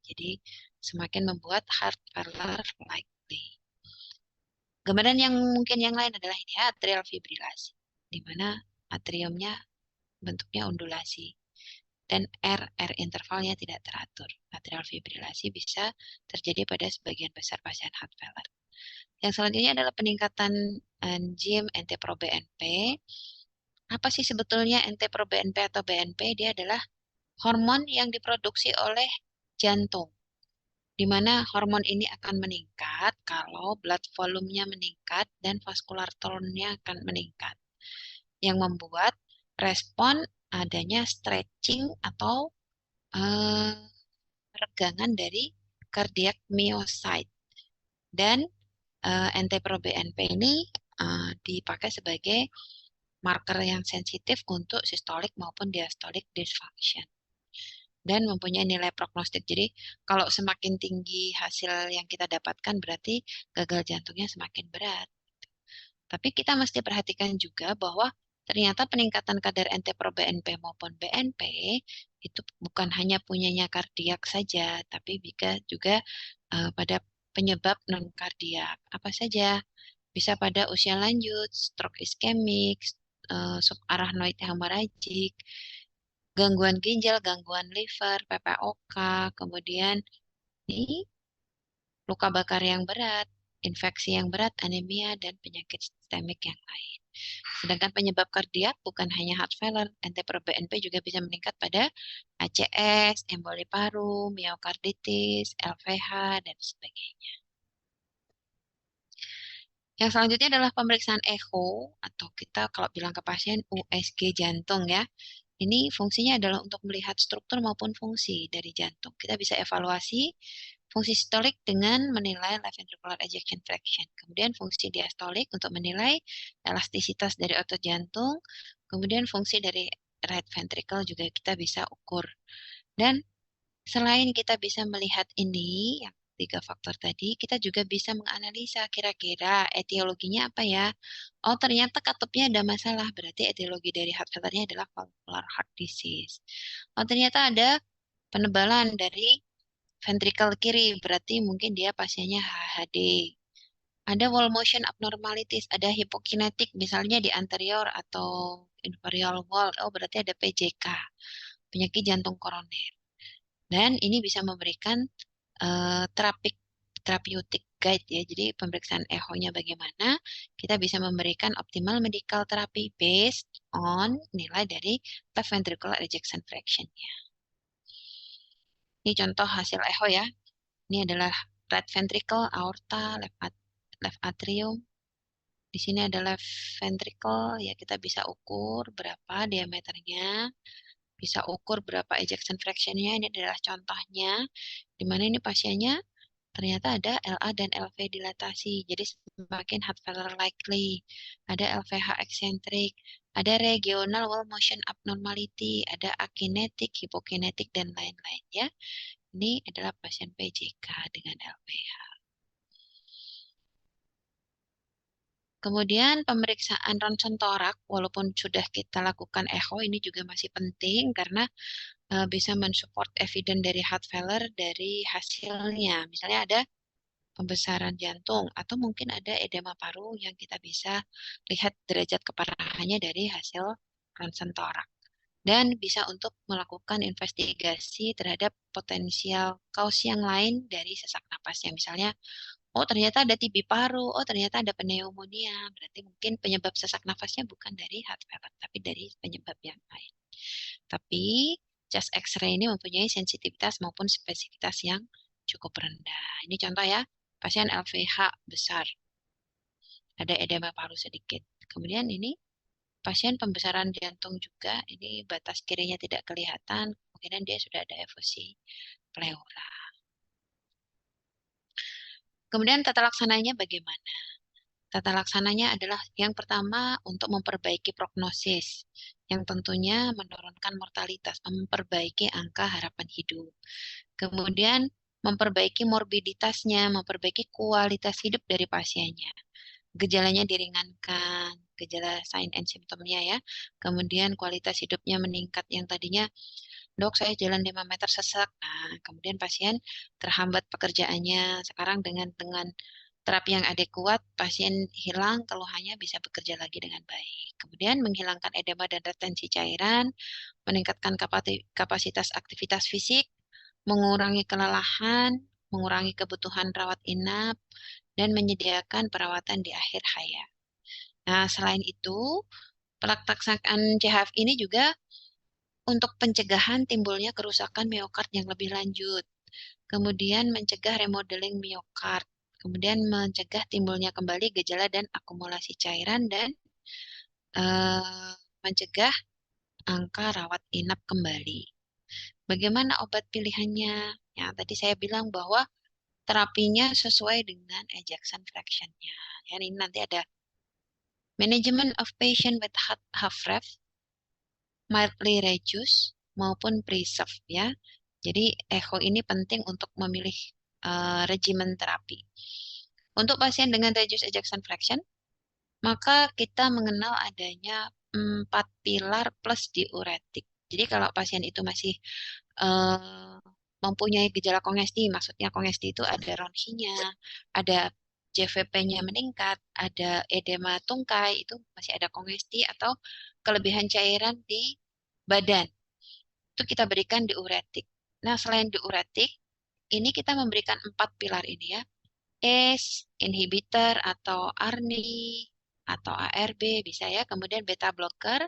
Jadi semakin membuat heart failure likely. Gambaran yang mungkin yang lain adalah ini ya, atrial fibrilasi, di mana atriumnya bentuknya undulasi dan R intervalnya tidak teratur. Atrial fibrilasi bisa terjadi pada sebagian besar pasien heart failure. Yang selanjutnya adalah peningkatan enzim NT-proBNP. Apa sih sebetulnya NT-proBNP atau BNP? Dia adalah hormon yang diproduksi oleh jantung, di mana hormon ini akan meningkat kalau blood volume-nya meningkat dan vascular tone-nya akan meningkat, yang membuat respon adanya stretching atau regangan dari cardiac myocyte. Dan NT-proBNP ini dipakai sebagai marker yang sensitif untuk sistolik maupun diastolik dysfunction dan mempunyai nilai prognostik. Jadi kalau semakin tinggi hasil yang kita dapatkan berarti gagal jantungnya semakin berat. Tapi kita mesti perhatikan juga bahwa ternyata peningkatan kadar NT-proBNP maupun BNP itu bukan hanya punyanya kardiak saja, tapi juga pada penyebab non-kardiak. Apa saja? Bisa pada usia lanjut, stroke iskemik, subarachnoid hemorrhagic, gangguan ginjal, gangguan liver, PPOK, kemudian ini luka bakar yang berat, infeksi yang berat, anemia, dan penyakit sistemik yang lain. Sedangkan penyebab kardiak bukan hanya heart failure, NT-proBNP juga bisa meningkat pada ACS, emboli paru, miokarditis, LVH, dan sebagainya. Yang selanjutnya adalah pemeriksaan echo atau kita kalau bilang ke pasien USG jantung ya. Ini fungsinya adalah untuk melihat struktur maupun fungsi dari jantung. Kita bisa evaluasi fungsi sistolik dengan menilai left ventricular ejection fraction. Kemudian fungsi diastolik untuk menilai elastisitas dari otot jantung. Kemudian fungsi dari right ventricle juga kita bisa ukur. Dan selain kita bisa melihat ini, yang tiga faktor tadi, kita juga bisa menganalisa kira-kira etiologinya apa ya. Oh, ternyata katupnya ada masalah, berarti etiologi dari heart failure-nya adalah valvular heart disease. Oh, ternyata ada penebalan dari ventricle kiri, berarti mungkin dia pasiennya HHD. Ada wall motion abnormalities, ada hipokinetik misalnya di anterior atau inferior wall. Oh, berarti ada PJK, penyakit jantung koroner. Dan ini bisa memberikan therapeutic guide ya. Jadi pemeriksaan echo-nya bagaimana, kita bisa memberikan optimal medical therapy based on nilai dari left ventricular ejection fraction-nya. Ini contoh hasil echo ya. Ini adalah right ventricle, aorta, left atrium. Di sini ada left ventricle, ya kita bisa ukur berapa diameternya, bisa ukur berapa ejection fraction-nya. Ini adalah contohnya, di mana ini pasiennya ternyata ada LA dan LV dilatasi. Jadi semakin heart failure likely. Ada LVH eccentric, ada regional wall motion abnormality, ada akinetik, hipokinetik, dan lain-lain ya. Ini adalah pasien PJK dengan LVH. Kemudian pemeriksaan ronsen torak, walaupun sudah kita lakukan echo, ini juga masih penting karena bisa mensupport evidence dari heart failure dari hasilnya. Misalnya ada pembesaran jantung, atau mungkin ada edema paru yang kita bisa lihat derajat keparahannya dari hasil ronsen torak. Dan bisa untuk melakukan investigasi terhadap potensial kaus yang lain dari sesak napasnya. Misalnya, oh ternyata ada TB paru, oh ternyata ada pneumonia. Berarti mungkin penyebab sesak nafasnya bukan dari heart failure, tapi dari penyebab yang lain. Tapi chest X-ray ini mempunyai sensitivitas maupun spesifitas yang cukup rendah. Ini contoh ya, pasien LVH besar, ada edema paru sedikit. Kemudian ini pasien pembesaran jantung juga, ini batas kirinya tidak kelihatan, kemungkinan dia sudah ada efusi pleura. Kemudian tata laksananya bagaimana? Tata laksananya adalah yang pertama untuk memperbaiki prognosis, yang tentunya menurunkan mortalitas, memperbaiki angka harapan hidup. Kemudian memperbaiki morbiditasnya, memperbaiki kualitas hidup dari pasiennya. Gejalanya diringankan, gejala sign and symptomnya ya. Kemudian kualitas hidupnya meningkat yang tadinya, dok saya jalan 5 meter sesak. Nah, kemudian pasien terhambat pekerjaannya. Sekarang dengan terapi yang adekuat, pasien hilang keluhannya bisa bekerja lagi dengan baik. Kemudian menghilangkan edema dan retensi cairan, meningkatkan kapasitas aktivitas fisik, mengurangi kelelahan, mengurangi kebutuhan rawat inap, dan menyediakan perawatan di akhir hayat. Nah, selain itu, pelaksanaan CHF ini juga untuk pencegahan timbulnya kerusakan miokard yang lebih lanjut, kemudian mencegah remodeling miokard, kemudian mencegah timbulnya kembali gejala dan akumulasi cairan, dan mencegah angka rawat inap kembali. Bagaimana obat pilihannya? Ya, tadi saya bilang bahwa terapinya sesuai dengan ejection fraction-nya. Ya, ini nanti ada management of patient with heart HFrEF, mildly reduce maupun preserve ya. Jadi echo ini penting untuk memilih regimen terapi. Untuk pasien dengan reduced ejection fraction, maka kita mengenal adanya 4 pilar plus diuretik. Jadi kalau pasien itu masih eh, mempunyai gejala kongesti, maksudnya kongesti itu ada ronsinya, ada JVP-nya meningkat, ada edema tungkai, itu masih ada kongesti atau kelebihan cairan di badan. Itu kita berikan diuretik. Nah, selain diuretik, ini kita memberikan 4 pilar ini ya. ACE, inhibitor atau ARNI atau ARB bisa ya. Kemudian beta blocker,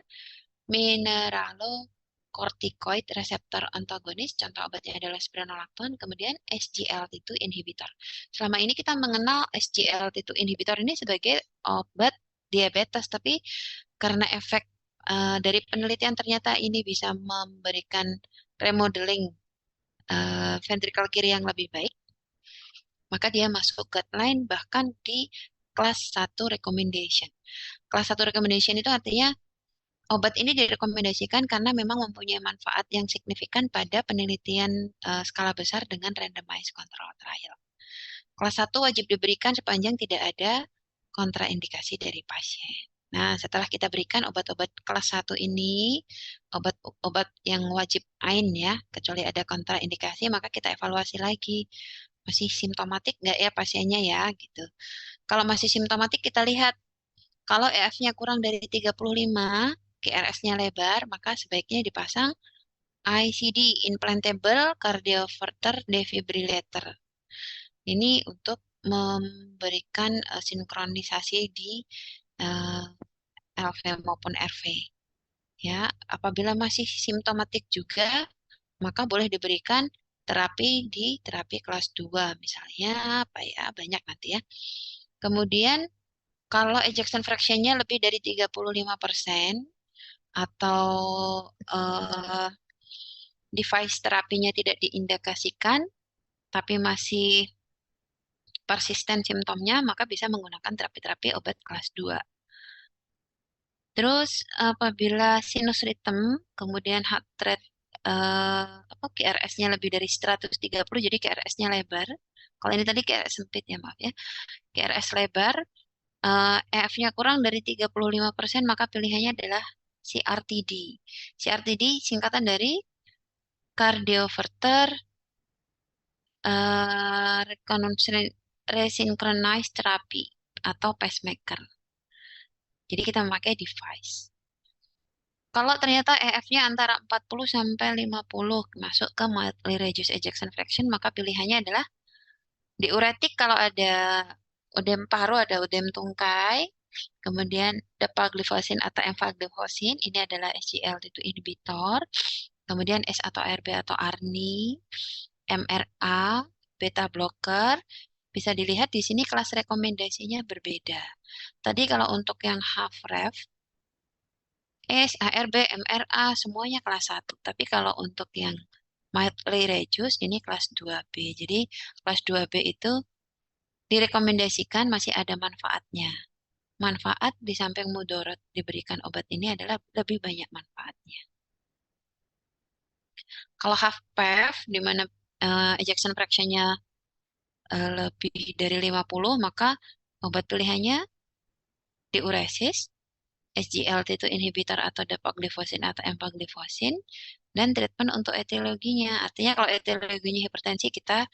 mineralo, corticoid receptor antagonis, contoh obatnya adalah spironolactone, kemudian SGLT2 inhibitor. Selama ini kita mengenal SGLT2 inhibitor ini sebagai obat diabetes, tapi karena efek dari penelitian ternyata ini bisa memberikan remodeling ventrikel kiri yang lebih baik, maka dia masuk guideline bahkan di kelas 1 recommendation. Kelas 1 recommendation itu artinya obat ini direkomendasikan karena memang mempunyai manfaat yang signifikan pada penelitian skala besar dengan randomized control trial. Kelas 1 wajib diberikan sepanjang tidak ada kontraindikasi dari pasien. Nah, setelah kita berikan obat-obat kelas 1 ini, obat-obat yang wajib AIN ya, kecuali ada kontraindikasi, maka kita evaluasi lagi. Masih simptomatik nggak ya pasiennya ya, gitu. Kalau masih simptomatik, kita lihat. Kalau EF-nya kurang dari 35, QRS-nya lebar, maka sebaiknya dipasang ICD, implantable cardioverter defibrillator. Ini untuk memberikan sinkronisasi di uh, LV maupun RV. Ya, apabila masih simptomatik juga, maka boleh diberikan terapi kelas 2 misalnya apa ya, banyak nanti ya. Kemudian kalau ejection fraction-nya lebih dari 35% atau eh, device terapinya tidak diindikasikan tapi masih persisten simptomnya, maka bisa menggunakan terapi-terapi obat kelas 2. Terus apabila sinus rhythm, kemudian heart rate QRS-nya lebih dari 130, jadi QRS-nya lebar. Kalau ini tadi QRS sempit ya, maaf ya. QRS lebar, EF-nya kurang dari 35%, maka pilihannya adalah CRTD. CRTD singkatan dari Cardioverter Resynchronized Therapy atau pacemaker. Jadi kita memakai device. Kalau ternyata EF-nya antara 40 sampai 50 masuk ke mildly reduced ejection fraction, maka pilihannya adalah diuretik kalau ada ödem paru, ada ödem tungkai, kemudian dapagliflozin atau empagliflozin, ini adalah SGLT2 inhibitor, kemudian S atau RB atau ARNI, MRA, beta blocker, bisa dilihat di sini kelas rekomendasinya berbeda. Tadi kalau untuk yang half ref, S, ARB, MRA semuanya kelas 1. Tapi kalau untuk yang mildly reduced ini kelas 2B. Jadi kelas 2B itu direkomendasikan masih ada manfaatnya. Manfaat di samping mudorot diberikan obat ini adalah lebih banyak manfaatnya. Kalau half PEF, di mana ejection fraction-nya lebih dari 50, maka obat pilihannya diuresis, SGLT2 inhibitor atau dapagliflozin atau empagliflozin, dan treatment untuk etiologinya. Artinya kalau etiologinya hipertensi, kita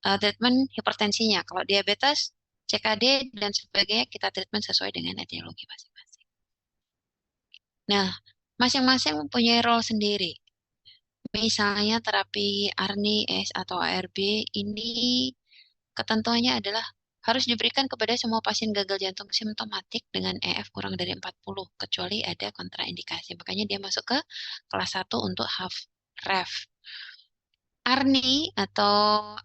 treatment hipertensinya. Kalau diabetes, CKD, dan sebagainya, kita treatment sesuai dengan etiologi masing-masing. Nah, masing-masing mempunyai role sendiri. Misalnya terapi ARNI, S, atau ARB, ini ketentuannya adalah harus diberikan kepada semua pasien gagal jantung simptomatik dengan EF kurang dari 40, kecuali ada kontraindikasi. Makanya dia masuk ke kelas 1 untuk half ref. ARNI atau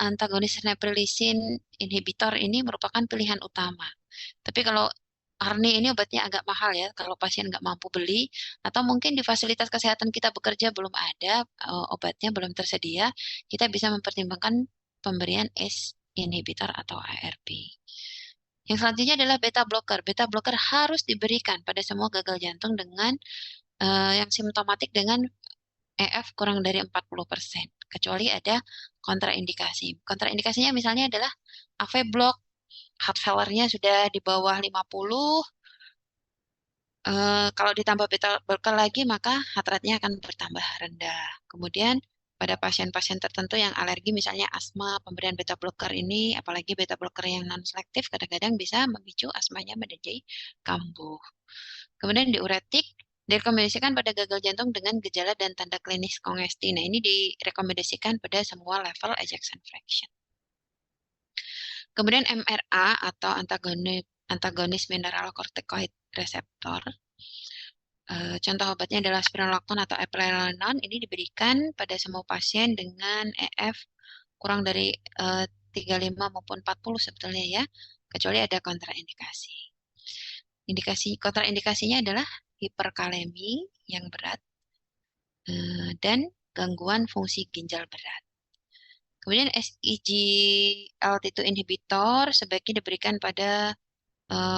antagonis neprilysin inhibitor ini merupakan pilihan utama. Tapi kalau ARNI ini obatnya agak mahal ya, kalau pasien nggak mampu beli, atau mungkin di fasilitas kesehatan kita bekerja belum ada, obatnya belum tersedia, kita bisa mempertimbangkan pemberian ACE inhibitor atau ARB. Yang selanjutnya adalah beta blocker. Beta blocker harus diberikan pada semua gagal jantung dengan yang simptomatik dengan EF kurang dari 40%, kecuali ada kontraindikasi. Kontraindikasinya misalnya adalah AV block, heart failure-nya sudah di bawah 50, kalau ditambah beta blocker lagi, maka heart rate-nya akan bertambah rendah. Kemudian pada pasien-pasien tertentu yang alergi, misalnya asma, pemberian beta blocker ini, apalagi beta blocker yang non-selektif, kadang-kadang bisa memicu asmanya menjadi kambuh. Kemudian diuretik, direkomendasikan pada gagal jantung dengan gejala dan tanda klinis kongesti. Nah, ini direkomendasikan pada semua level ejection fraction. Kemudian MRA atau antagonis mineral corticoid receptor. Contoh obatnya adalah spironolactone atau eplerenone. Ini diberikan pada semua pasien dengan EF kurang dari 35 maupun 40 sebetulnya ya, kecuali ada kontraindikasi. Kontraindikasinya adalah hiperkalemi yang berat dan gangguan fungsi ginjal berat. Kemudian SGLT2 inhibitor sebaiknya diberikan pada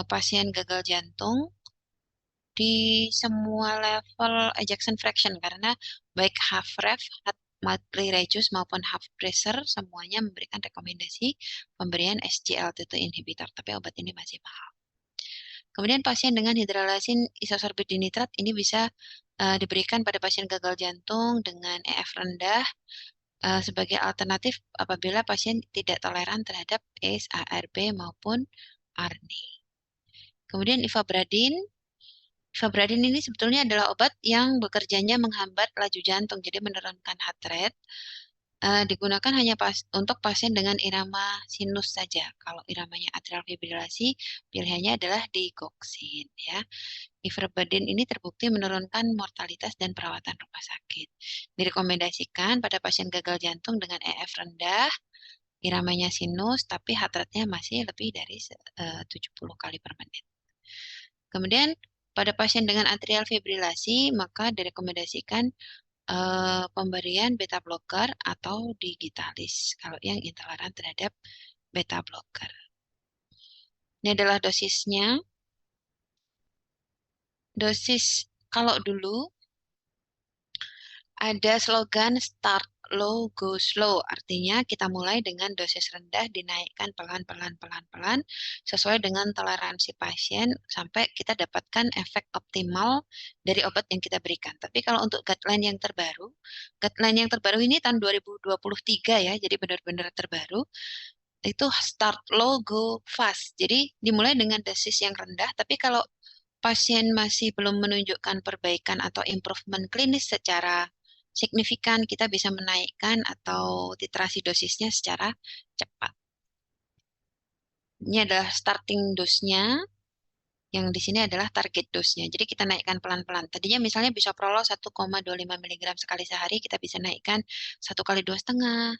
pasien gagal jantung di semua level ejection fraction karena baik half ref, monthly radius maupun half pressure semuanya memberikan rekomendasi pemberian SGLT2 inhibitor, tapi obat ini masih mahal. Kemudian pasien dengan hidralazin isosorbit dinitrat ini bisa diberikan pada pasien gagal jantung dengan EF rendah sebagai alternatif apabila pasien tidak toleran terhadap ACE, ARB maupun ARNI. Kemudian ivabradin. Ivabradin ini sebetulnya adalah obat yang bekerjanya menghambat laju jantung, jadi menurunkan heart rate. Digunakan hanya untuk pasien dengan irama sinus saja. Kalau iramanya atrial fibrilasi, pilihannya adalah digoxin. Ya. Ivabradin ini terbukti menurunkan mortalitas dan perawatan rumah sakit. Direkomendasikan pada pasien gagal jantung dengan EF rendah, iramanya sinus, tapi heart rate-nya masih lebih dari 70 kali per menit. Kemudian pada pasien dengan atrial fibrilasi, maka direkomendasikan pemberian beta blocker atau digitalis kalau yang intoleran terhadap beta blocker. Ini adalah dosisnya. Dosis kalau dulu ada slogan start low, go slow. Artinya kita mulai dengan dosis rendah, dinaikkan pelan-pelan sesuai dengan toleransi pasien sampai kita dapatkan efek optimal dari obat yang kita berikan. Tapi kalau untuk guideline yang terbaru ini tahun 2023 ya, jadi benar-benar terbaru. Itu start low, go fast. Jadi dimulai dengan dosis yang rendah, tapi kalau pasien masih belum menunjukkan perbaikan atau improvement klinis secara signifikan, kita bisa menaikkan atau titrasi dosisnya secara cepat. Ini adalah starting dose-nya, yang di sini adalah target dose-nya. Jadi kita naikkan pelan-pelan. Tadinya misalnya bisoprolol 1,25 mg sekali sehari, kita bisa naikkan 1 kali 2,5.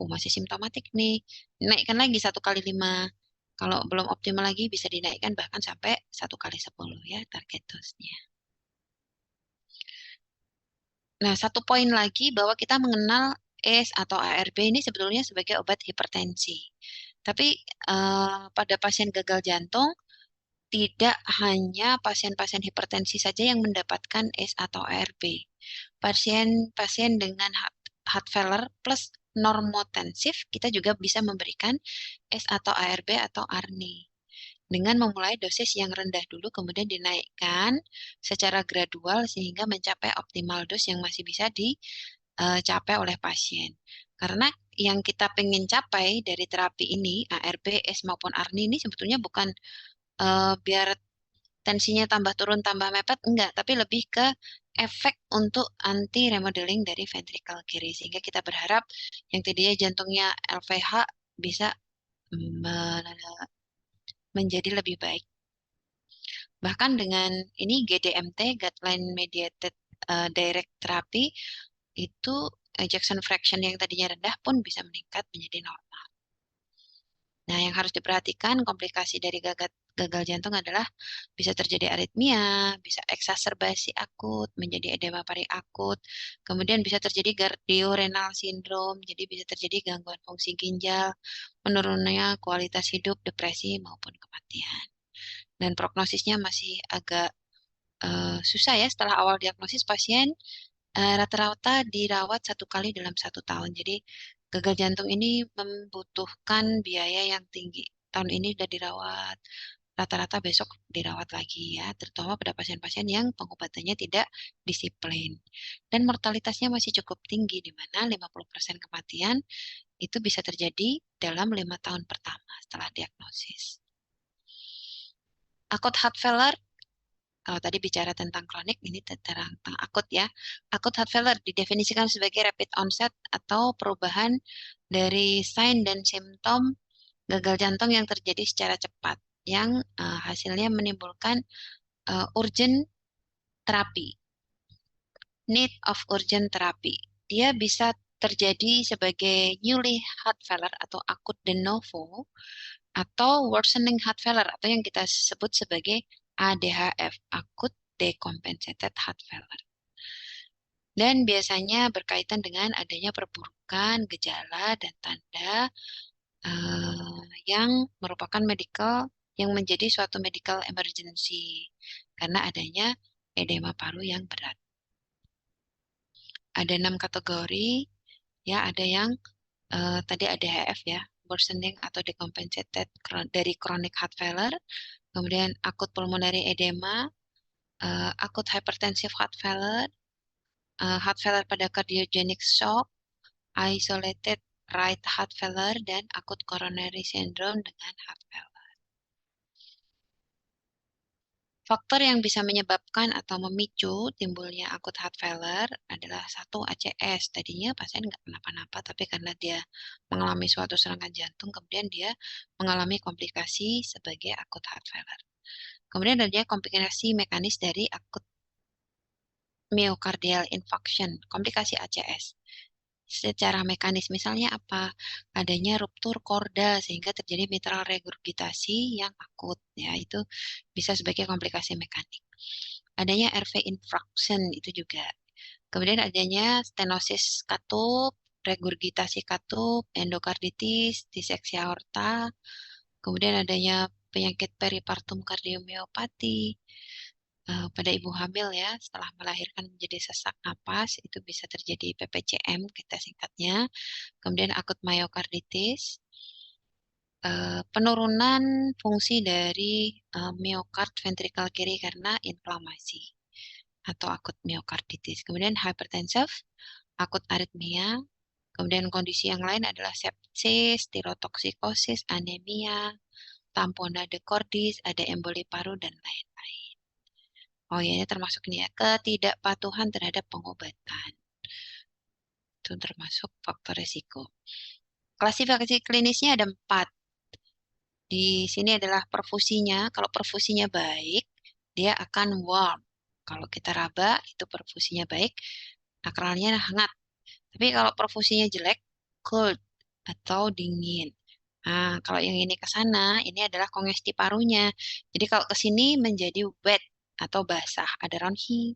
Masih simptomatik nih. Naikkan lagi 1 kali 5. Kalau belum optimal lagi bisa dinaikkan bahkan sampai 1 kali 10 ya target dose-nya. Nah, satu poin lagi bahwa kita mengenal ACE atau ARB ini sebetulnya sebagai obat hipertensi. Tapi pada pasien gagal jantung, tidak hanya pasien-pasien hipertensi saja yang mendapatkan ACE atau ARB. Pasien-pasien dengan heart failure plus normotensif, kita juga bisa memberikan ACE atau ARB atau ARNI. Dengan memulai dosis yang rendah dulu, kemudian dinaikkan secara gradual sehingga mencapai optimal dose yang masih bisa dicapai oleh pasien. Karena yang kita pengen capai dari terapi ini, ARB, ACE maupun ARNI ini sebetulnya bukan biar tensinya tambah turun, tambah mepet, enggak. Tapi lebih ke efek untuk anti remodeling dari ventricle kiri. Sehingga kita berharap yang tadinya jantungnya LVH bisa menjadi lebih baik. Bahkan dengan ini GDMT, Guideline Mediated Direct Therapy, itu ejection fraction yang tadinya rendah pun bisa meningkat menjadi normal. Nah, yang harus diperhatikan komplikasi dari gagal jantung adalah bisa terjadi aritmia, bisa eksaserbasi akut, menjadi edema pari akut, kemudian bisa terjadi cardiorenal syndrome, jadi bisa terjadi gangguan fungsi ginjal, menurunnya kualitas hidup, depresi, maupun kematian. Dan prognosisnya masih agak susah ya. Setelah awal diagnosis pasien rata-rata dirawat 1 kali dalam 1 tahun. Jadi gagal jantung ini membutuhkan biaya yang tinggi. Tahun ini sudah dirawat, rata-rata besok dirawat lagi ya, terutama pada pasien-pasien yang pengobatannya tidak disiplin. Dan mortalitasnya masih cukup tinggi, di mana 50% kematian itu bisa terjadi dalam 5 tahun pertama setelah diagnosis. Akut heart failure, kalau tadi bicara tentang kronik, ini tentang akut ya. Akut heart failure didefinisikan sebagai rapid onset atau perubahan dari sign dan simptom gagal jantung yang terjadi secara cepat, yang hasilnya menimbulkan urgent terapi, need of urgent therapy. Dia bisa terjadi sebagai newly heart failure atau akut de novo atau worsening heart failure atau yang kita sebut sebagai ADHF, akut decompensated heart failure. Dan biasanya berkaitan dengan adanya perburukan, gejala, dan tanda yang merupakan yang menjadi suatu medical emergency karena adanya edema paru yang berat. Ada 6 kategori, ya ada yang tadi ADHF ya, worsening atau decompensated dari chronic heart failure, kemudian akut pulmonary edema, akut hypertensive heart failure pada cardiogenic shock, isolated right heart failure, dan akut coronary syndrome dengan heart failure. Faktor yang bisa menyebabkan atau memicu timbulnya akut heart failure adalah satu ACS. Tadinya pasien nggak kenapa-napa, tapi karena dia mengalami suatu serangan jantung, kemudian dia mengalami komplikasi sebagai akut heart failure. Kemudian ada komplikasi mekanis dari akut myocardial infarction, komplikasi ACS. Secara mekanis misalnya apa? Adanya ruptur korda sehingga terjadi mitral regurgitasi yang akut ya, itu bisa sebagai komplikasi mekanik. Adanya RV infarction itu juga. Kemudian adanya stenosis katup, regurgitasi katup, endokarditis, diseksi aorta, kemudian adanya penyakit peripartum kardiomiopati, pada ibu hamil ya setelah melahirkan menjadi sesak napas itu bisa terjadi PPCM kita singkatnya, kemudian akut myokarditis, penurunan fungsi dari miokard ventrikel kiri karena inflamasi atau akut myokarditis, kemudian hypertensive, akut aritmia, kemudian kondisi yang lain adalah sepsis, tirotoksikosis, anemia, tamponade cordis, ada emboli paru dan lain-lain. Oh ya, ini termasuk ini ya, ketidakpatuhan terhadap pengobatan. Itu termasuk faktor risiko. Klasifikasi klinisnya ada 4. Di sini adalah perfusinya. Kalau perfusinya baik, dia akan warm. Kalau kita raba, itu perfusinya baik, akralnya hangat. Tapi kalau perfusinya jelek, cold atau dingin. Nah, kalau yang ini ke sana, ini adalah kongesti parunya. Jadi kalau ke sini menjadi wet atau basah, ada ronchi,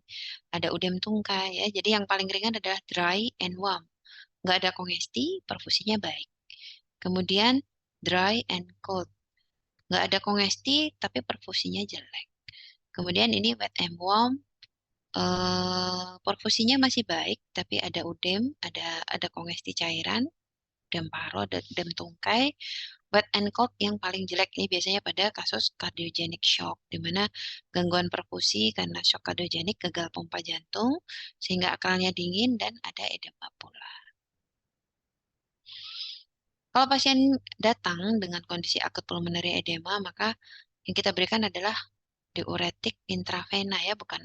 ada udem tungkai ya. Jadi yang paling ringan adalah dry and warm. Nggak ada kongesti, perfusinya baik. Kemudian dry and cold. Nggak ada kongesti, tapi perfusinya jelek. Kemudian ini wet and warm, perfusinya masih baik, tapi ada udem, ada kongesti cairan, udem paru, ada udem tungkai. Wet and cold yang paling jelek ini biasanya pada kasus cardiogenic shock, di mana gangguan perfusi karena shock cardiogenic, gagal pompa jantung, sehingga akalnya dingin dan ada edema pula. Kalau pasien datang dengan kondisi akut pulmonary edema, maka yang kita berikan adalah diuretik intravena ya, bukan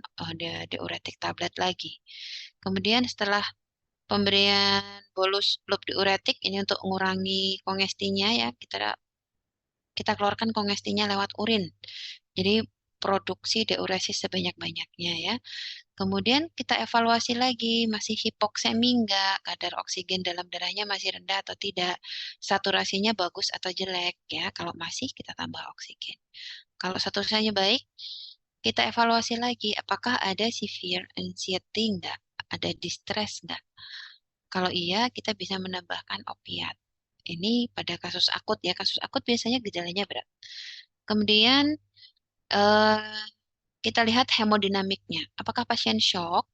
diuretik tablet lagi. Kemudian setelah pemberian bolus loop diuretik ini untuk mengurangi kongestinya ya, kita keluarkan kongestinya lewat urin. Jadi produksi diuresis sebanyak-banyaknya ya. Kemudian kita evaluasi lagi, masih hipoksemi enggak, kadar oksigen dalam darahnya masih rendah atau tidak, saturasinya bagus atau jelek ya. Kalau masih kita tambah oksigen. Kalau saturasinya baik, kita evaluasi lagi apakah ada severe anxiety enggak, ada distress enggak. Kalau iya, kita bisa menambahkan opiat. Ini pada kasus akut ya, kasus akut biasanya gejalanya berat. Kemudian eh, kita lihat hemodinamiknya. Apakah pasien shock?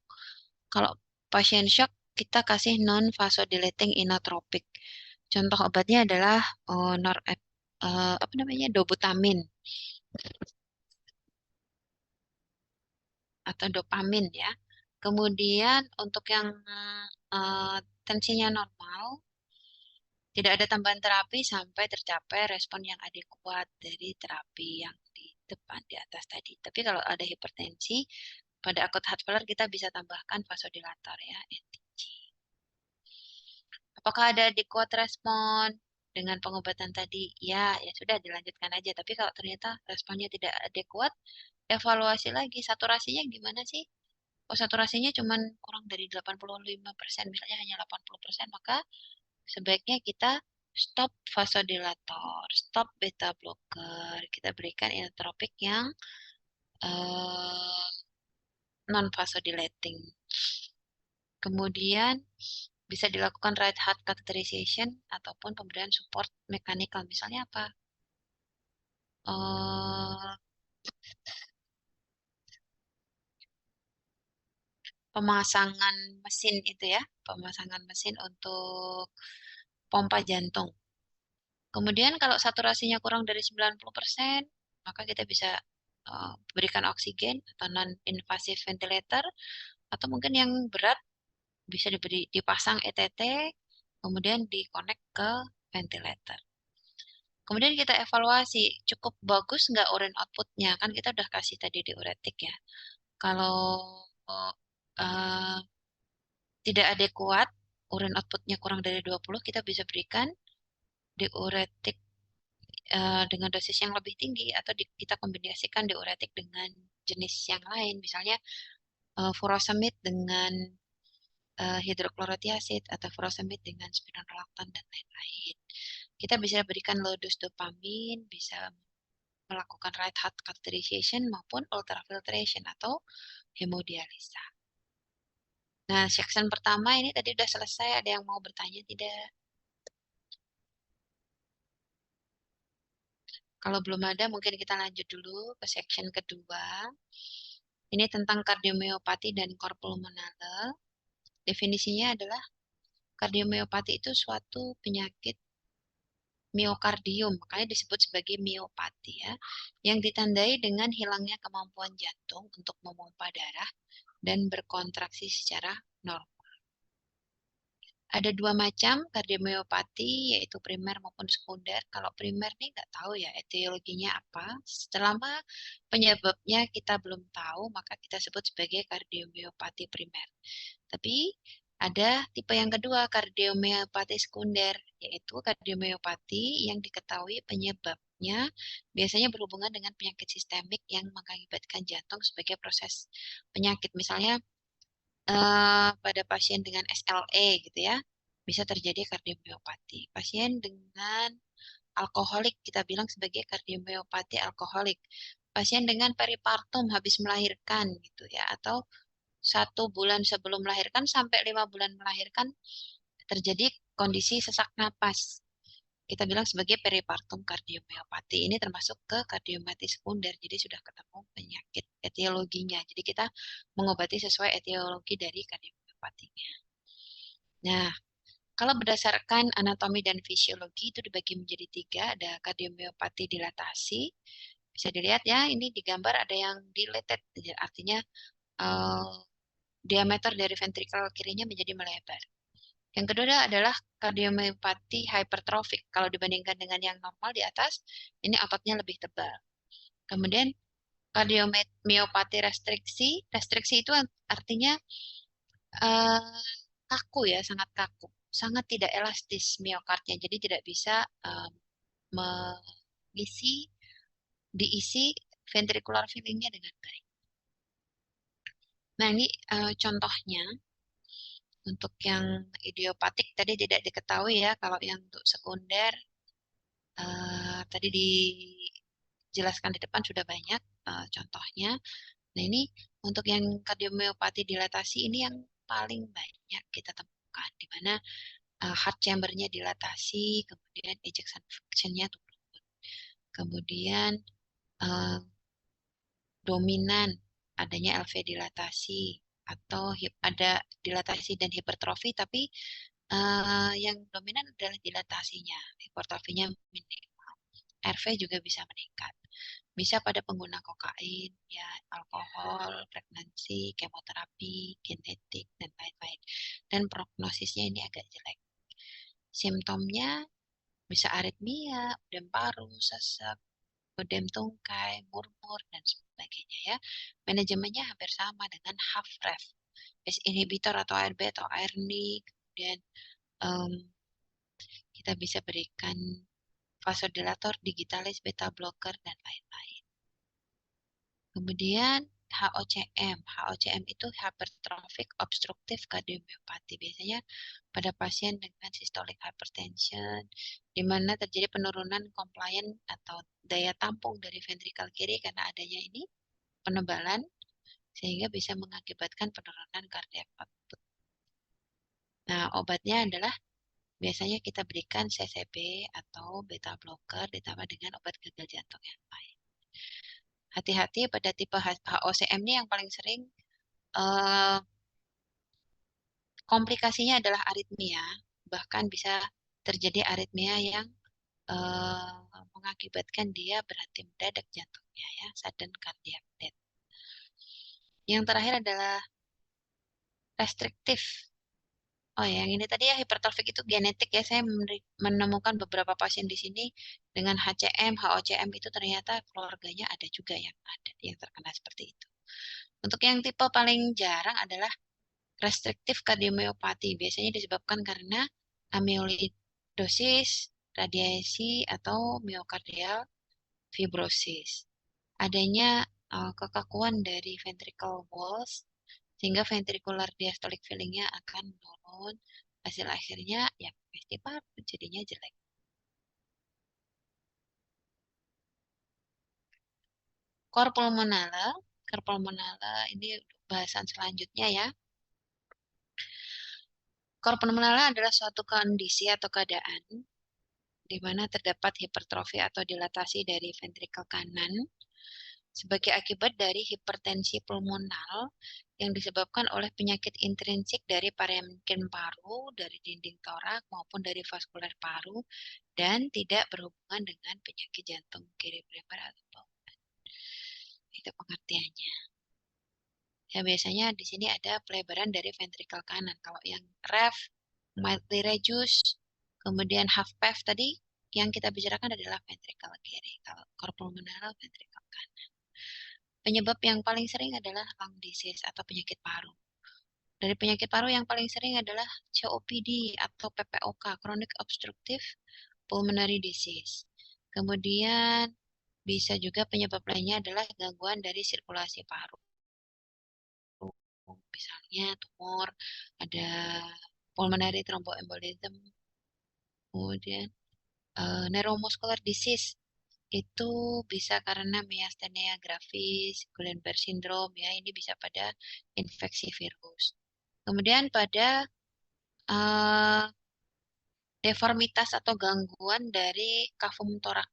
Kalau pasien shock, kita kasih non-vasodilating inotropik. Contoh obatnya adalah apa namanya, dobutamin atau dopamin ya. Kemudian untuk yang eh, tensinya normal, tidak ada tambahan terapi sampai tercapai respon yang adekuat dari terapi yang di depan di atas tadi. Tapi kalau ada hipertensi, pada akut heart failure kita bisa tambahkan vasodilator ya, NTG. Apakah ada adequate respon dengan pengobatan tadi? Ya, ya sudah dilanjutkan aja. Tapi kalau ternyata responnya tidak adekuat, evaluasi lagi saturasinya gimana sih. Kalau saturasinya cuman kurang dari 85%, misalnya hanya 80%, maka sebaiknya kita stop vasodilator, stop beta blocker, kita berikan inotropik yang non vasodilating. Kemudian bisa dilakukan right heart catheterization ataupun pemberian support mekanikal. Misalnya apa? Eh, Pemasangan mesin itu ya, pemasangan mesin untuk pompa jantung. Kemudian kalau saturasinya kurang dari 90%, maka kita bisa berikan oksigen atau non-invasive ventilator, atau mungkin yang berat bisa dipasang ETT, kemudian di-connect ke ventilator. Kemudian kita evaluasi, cukup bagus nggak urine outputnya? Kan kita udah kasih tadi diuretik ya. Kalau uh, tidak adekuat, urine outputnya kurang dari 20, kita bisa berikan diuretik dengan dosis yang lebih tinggi, atau kita kombinasikan diuretik dengan jenis yang lain, misalnya furosemid dengan hidroklorotiasid atau furosemid dengan spironolakton dan lain-lain. Kita bisa berikan low dose dopamin, bisa melakukan right heart catheterization maupun ultrafiltration atau hemodialisa. Nah, section pertama ini tadi udah selesai. Ada yang mau bertanya tidak? Kalau belum ada, mungkin kita lanjut dulu ke section kedua. Ini tentang kardiomiopati dan cor pulmonale. Definisinya adalah kardiomiopati itu suatu penyakit miokardium, makanya disebut sebagai miopati ya, yang ditandai dengan hilangnya kemampuan jantung untuk memompa darah dan berkontraksi secara normal. Ada dua macam kardiomiopati, yaitu primer maupun sekunder. Kalau primer nih nggak tahu ya etiologinya apa. Selama penyebabnya kita belum tahu, maka kita sebut sebagai kardiomiopati primer. Tapi ada tipe yang kedua, kardiomiopati sekunder, yaitu kardiomiopati yang diketahui penyebabnya biasanya berhubungan dengan penyakit sistemik yang mengakibatkan jantung sebagai proses penyakit. Misalnya pada pasien dengan SLE gitu ya, bisa terjadi kardiomiopati. Pasien dengan alkoholik kita bilang sebagai kardiomiopati alkoholik. Pasien dengan peripartum habis melahirkan gitu ya, atau 1 bulan sebelum melahirkan sampai 5 bulan melahirkan terjadi kondisi sesak napas. Kita bilang sebagai peripartum kardiomiopati. Ini termasuk ke kardiomiopati sekunder. Jadi sudah ketemu penyakit etiologinya. Jadi kita mengobati sesuai etiologi dari kardiomiopatinya. Nah, kalau berdasarkan anatomi dan fisiologi itu dibagi menjadi 3. Ada kardiomiopati dilatasi. Bisa dilihat ya, ini di gambar ada yang dilated. Artinya diameter dari ventrikel kirinya menjadi melebar. Yang kedua adalah kardiomiopati hypertrophic. Kalau dibandingkan dengan yang normal di atas, ini ototnya lebih tebal. Kemudian kardiomiopati restriksi. Restriksi itu artinya uh, kaku ya, sangat kaku. Sangat tidak elastis miokardnya. Jadi tidak bisa mengisi, diisi ventricular fillingnya dengan baik. Nah, ini contohnya. Untuk yang idiopatik tadi tidak diketahui ya. Kalau yang untuk sekunder tadi dijelaskan di depan sudah banyak contohnya. Nah ini untuk yang kardiomiopati dilatasi ini yang paling banyak kita temukan, di mana heart chambernya dilatasi, kemudian ejection fraction-nya turun, kemudian uh, dominan adanya LV dilatasi atau ada dilatasi dan hipertrofi, tapi yang dominan adalah dilatasinya, hipertrofinya minimal. RV juga bisa meningkat. Bisa pada pengguna kokain, ya, alkohol, pregnancy, kemoterapi, genetik, dan lain-lain. Dan prognosisnya ini agak jelek. Simptomnya bisa aritmia, udem paru, sesak, ödem tungkai, murmur, dan sebagainya ya. Manajemennya hampir sama dengan HFrEF, ACE inhibitor atau ARB atau ARNI, kemudian um, kita bisa berikan vasodilator, digitalis, beta blocker, dan lain-lain. Kemudian HOCM. HOCM itu hypertrophic obstructive cardiomyopathy. Biasanya pada pasien dengan systolic hypertension, di mana terjadi penurunan compliant atau daya tampung dari ventrikel kiri karena adanya ini penebalan, sehingga bisa mengakibatkan penurunan cardiac output. Nah, obatnya adalah biasanya kita berikan CCB atau beta blocker ditambah dengan obat gagal jantung yang lain. Hati-hati pada tipe HOCM ini yang paling sering eh, komplikasinya adalah aritmia, bahkan bisa terjadi aritmia yang mengakibatkan dia berhenti mendadak jantungnya ya, sudden cardiac death. Yang terakhir adalah restriktif. Oh ya, yang ini tadi ya hipertrofik itu genetik ya. Saya menemukan beberapa pasien di sini dengan HCM, HOCM itu ternyata keluarganya ada juga yang terkena seperti itu. Untuk yang tipe paling jarang adalah restriktif kardiomyopati. Biasanya disebabkan karena amyloidosis, radiasi, atau miokardial fibrosis. Adanya kekakuan dari ventricle walls sehingga ventricular diastolic filling-nya akan menurun. Hasil akhirnya ya festival jadinya jelek. Cor pulmonale ini bahasan selanjutnya ya. Cor pulmonale adalah suatu kondisi atau keadaan di mana terdapat hipertrofi atau dilatasi dari ventrikel kanan sebagai akibat dari hipertensi pulmonal yang disebabkan oleh penyakit intrinsik dari parenkim paru, dari dinding torak maupun dari vaskuler paru dan tidak berhubungan dengan penyakit jantung kiri primer atau bawaan. Itu pengertiannya. Ya biasanya di sini ada pelebaran dari ventrikel kanan. Kalau yang ref, mildly reduced, kemudian half PEF tadi yang kita bicarakan adalah ventrikel kiri. Kalau cor pulmonale ventrikel kanan. Penyebab yang paling sering adalah lung disease atau penyakit paru. Dari penyakit paru yang paling sering adalah COPD atau PPOK, Chronic Obstructive Pulmonary Disease. Kemudian bisa juga penyebab lainnya adalah gangguan dari sirkulasi paru. Misalnya tumor, ada pulmonary thromboembolism, kemudian neuromuscular disease itu bisa karena myasthenia gravis, Guillain-Barré syndrome ya, ini bisa pada infeksi virus. Kemudian pada uh, deformitas atau gangguan dari kafum torak,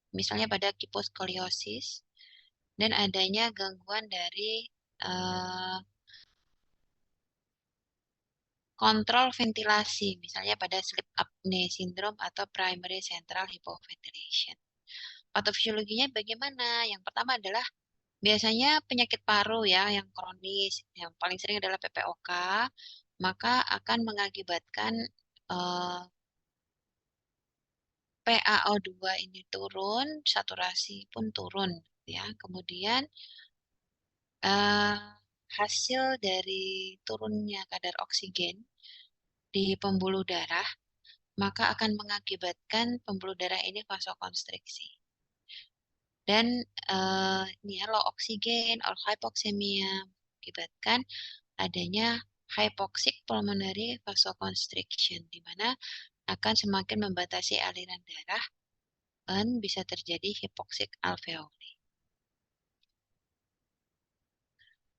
misalnya pada kiposkoliosis dan adanya gangguan dari uh, kontrol ventilasi, misalnya pada sleep apnea syndrome atau primary central hypoventilation. Patofisiologinya bagaimana? Yang pertama adalah biasanya penyakit paru ya yang kronis, yang paling sering adalah PPOK, maka akan mengakibatkan uh, PaO2 ini turun, saturasi pun turun ya. Kemudian uh, hasil dari turunnya kadar oksigen di pembuluh darah maka akan mengakibatkan pembuluh darah ini vasokonstriksi. Dan ini ya, low oksigen or hypoxemia mengakibatkan adanya hypoxic pulmonary vasoconstriction, di mana akan semakin membatasi aliran darah dan bisa terjadi hypoxic alveoli.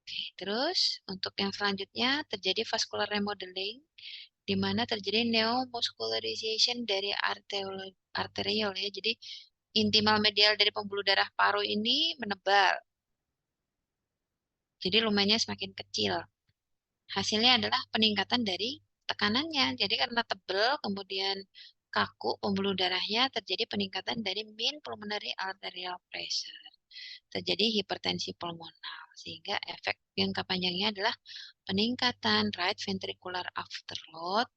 Oke, terus untuk yang selanjutnya terjadi vascular remodeling, di mana terjadi neomuscularization dari arteriol ya. Jadi intimal medial dari pembuluh darah paru ini menebal. Jadi lumennya semakin kecil. Hasilnya adalah peningkatan dari tekanannya. Jadi karena tebal, kemudian kaku pembuluh darahnya, terjadi peningkatan dari mean pulmonary arterial pressure. Terjadi hipertensi pulmonal. Sehingga efek jangka panjangnya adalah peningkatan right ventricular afterload,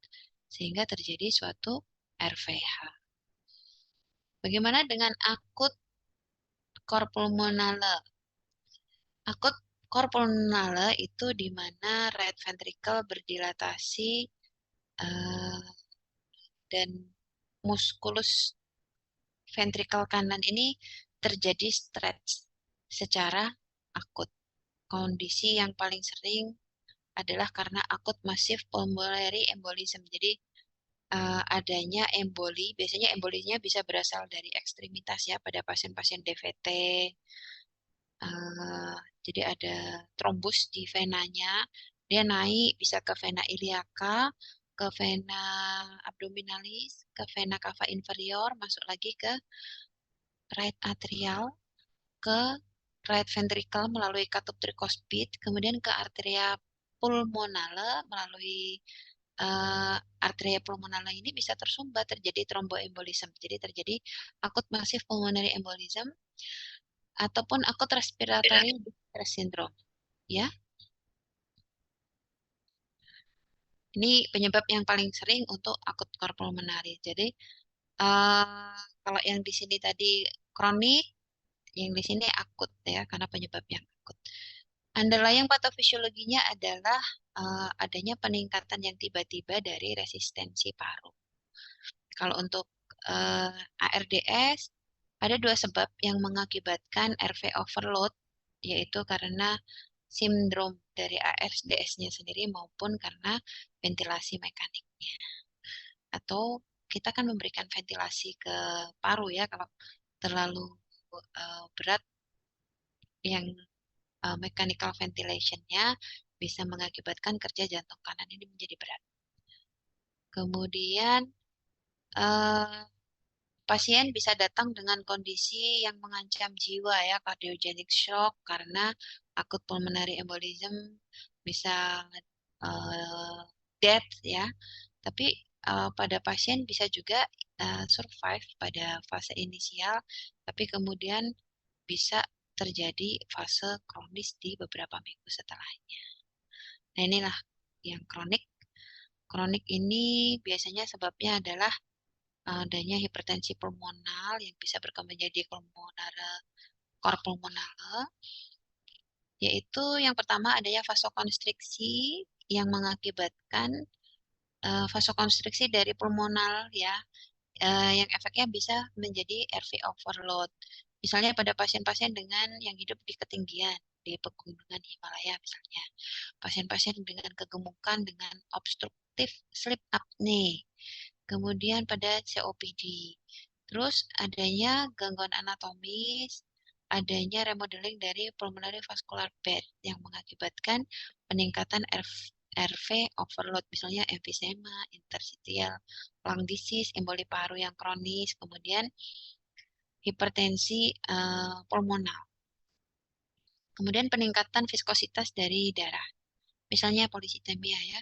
sehingga terjadi suatu RVH. Bagaimana dengan akut cor pulmonale? Akut cor pulmonale itu di mana right ventricle berdilatasi dan muskulus ventricle kanan ini terjadi stretch secara akut. Kondisi yang paling sering adalah karena akut massive pulmonary embolism. Jadi adanya emboli, biasanya embolinya bisa berasal dari ekstremitas ya pada pasien-pasien DVT. eh, jadi ada trombus di venanya, dia naik bisa ke vena iliaca, ke vena abdominalis, ke vena cava inferior, masuk lagi ke right atrial, ke right ventricle melalui katup trikospit, kemudian ke arteria pulmonale melalui arteria pulmonale ini bisa tersumbat terjadi thromboembolism. Jadi terjadi akut massive pulmonary embolism ataupun akut respiratory distress syndrome. Ya, ini penyebab yang paling sering untuk akut cor pulmonary. Jadi kalau yang di sini tadi kronik, yang di sini akut ya karena penyebab yang akut. Underlying patofisiologinya adalah adanya peningkatan yang tiba-tiba dari resistensi paru. Kalau untuk ARDS, ada dua sebab yang mengakibatkan RV overload, yaitu karena sindrom dari ARDS-nya sendiri maupun karena ventilasi mekaniknya. Atau kita kan memberikan ventilasi ke paru ya, kalau terlalu berat yang mechanical ventilation-nya bisa mengakibatkan kerja jantung kanan ini menjadi berat. Kemudian eh, pasien bisa datang dengan kondisi yang mengancam jiwa ya, cardiogenic shock karena akut pulmonary embolism bisa uh, death ya. Tapi pada pasien bisa juga survive pada fase inisial, tapi kemudian bisa terjadi fase kronis di beberapa minggu setelahnya. Nah, inilah yang kronik. Kronik ini biasanya sebabnya adalah adanya hipertensi pulmonal yang bisa berkembang jadi pulmonale, kor pulmonale, yaitu yang pertama adanya vasokonstriksi yang mengakibatkan vasokonstriksi dari pulmonal ya, yang efeknya bisa menjadi RV overload. Misalnya pada pasien-pasien dengan yang hidup di ketinggian, di pegunungan Himalaya misalnya. Pasien-pasien dengan kegemukan dengan obstruktif sleep apnea. Kemudian pada COPD. Terus adanya gangguan anatomis, adanya remodeling dari pulmonary vascular bed yang mengakibatkan peningkatan RV overload, misalnya emfisema, interstitial lung disease, emboli paru yang kronis, kemudian hipertensi pulmonal. Kemudian peningkatan viskositas dari darah. Misalnya polisitemia ya,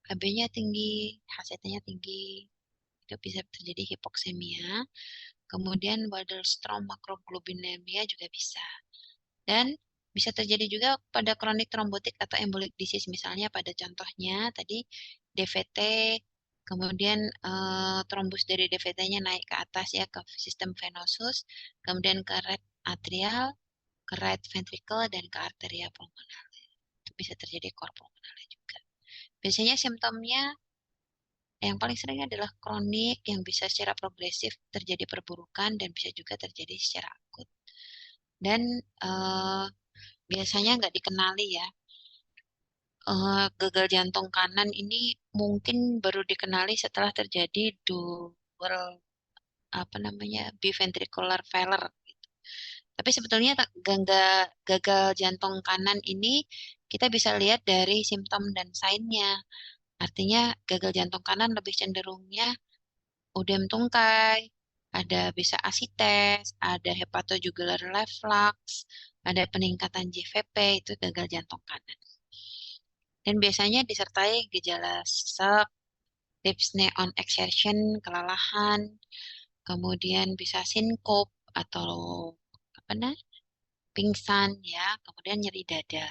HB-nya tinggi, HCT-nya tinggi, itu bisa terjadi hipoksemia. Kemudian Waldenstrom makroglobulinemia juga bisa. Dan bisa terjadi juga pada kronik trombotik atau embolic disease, misalnya pada contohnya tadi DVT, kemudian trombus dari DVT-nya naik ke atas ya ke sistem venosus, kemudian ke right atrial, ke right ventricle, dan ke arteria pulmonale. Itu bisa terjadi cor pulmonale juga. Biasanya simptomnya yang paling sering adalah kronik yang bisa secara progresif terjadi perburukan dan bisa juga terjadi secara akut. Dan biasanya nggak dikenali ya. Gagal jantung kanan ini mungkin baru dikenali setelah terjadi dual apa namanya biventricular failure. Gitu. Tapi sebetulnya gagal jantung kanan ini kita bisa lihat dari simptom dan sign-nya. Artinya gagal jantung kanan lebih cenderungnya udem tungkai, ada bisa asites, ada hepatojugular reflux, ada peningkatan JVP, itu gagal jantung kanan. Dan biasanya disertai gejala sesak, dyspnea on exertion, kelelahan, kemudian bisa sinkop atau apa nah, pingsan ya, kemudian nyeri dada.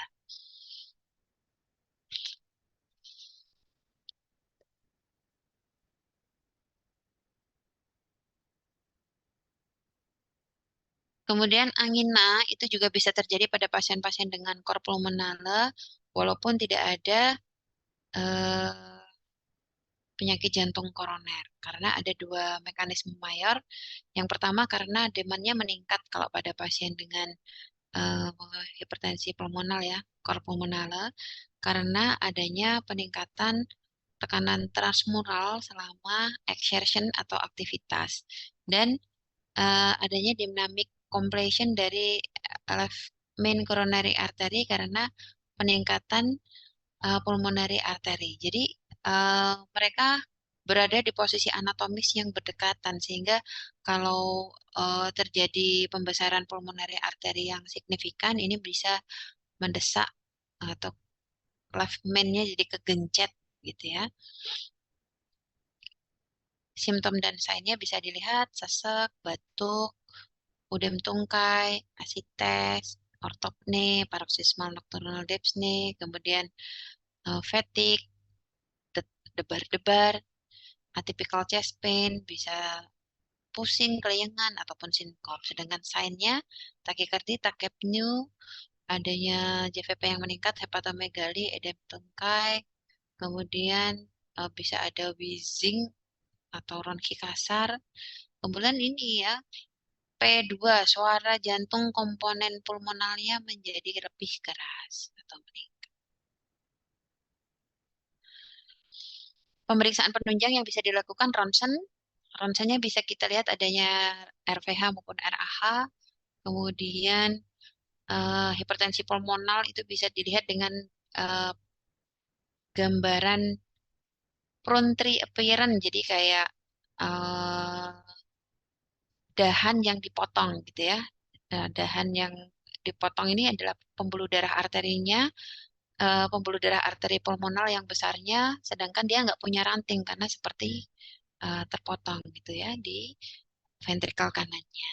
Kemudian angina itu juga bisa terjadi pada pasien-pasien dengan cor pulmonale walaupun tidak ada eh, penyakit jantung koroner karena ada dua mekanisme mayor. Yang pertama karena demandnya meningkat kalau pada pasien dengan eh, hipertensi pulmonal ya, cor pulmonale, karena adanya peningkatan tekanan transmural selama exertion atau aktivitas dan adanya dynamic completion dari left main coronary artery karena peningkatan pulmonary artery. Jadi mereka berada di posisi anatomis yang berdekatan sehingga kalau terjadi pembesaran pulmonary artery yang signifikan ini bisa mendesak atau left main-nya jadi kegencet gitu ya. Simptom dan sign-nya bisa dilihat sesek, batuk, udem tungkai, asites, ortopne, paroxysmal nocturnal dyspnea, kemudian fatigue, debar-debar, atypical chest pain, bisa pusing, kelayangan, ataupun sinkop. Sedangkan sign-nya takikardi, takepnu, adanya JVP yang meningkat, hepatomegali, edem tungkai, kemudian bisa ada wheezing atau ronki kasar. Kemudian ini ya, P2, suara jantung komponen pulmonalnya menjadi lebih keras atau meningkat. Pemeriksaan penunjang yang bisa dilakukan ronsen. Ronsennya bisa kita lihat adanya RVH maupun RAH. Kemudian hipertensi pulmonal itu bisa dilihat dengan eh, gambaran prone tree appearance. Jadi kayak eh, dahan yang dipotong gitu ya. Dahan yang dipotong ini adalah pembuluh darah arterinya, pembuluh darah arteri pulmonal yang besarnya, sedangkan dia nggak punya ranting karena seperti terpotong gitu ya di ventrikel kanannya.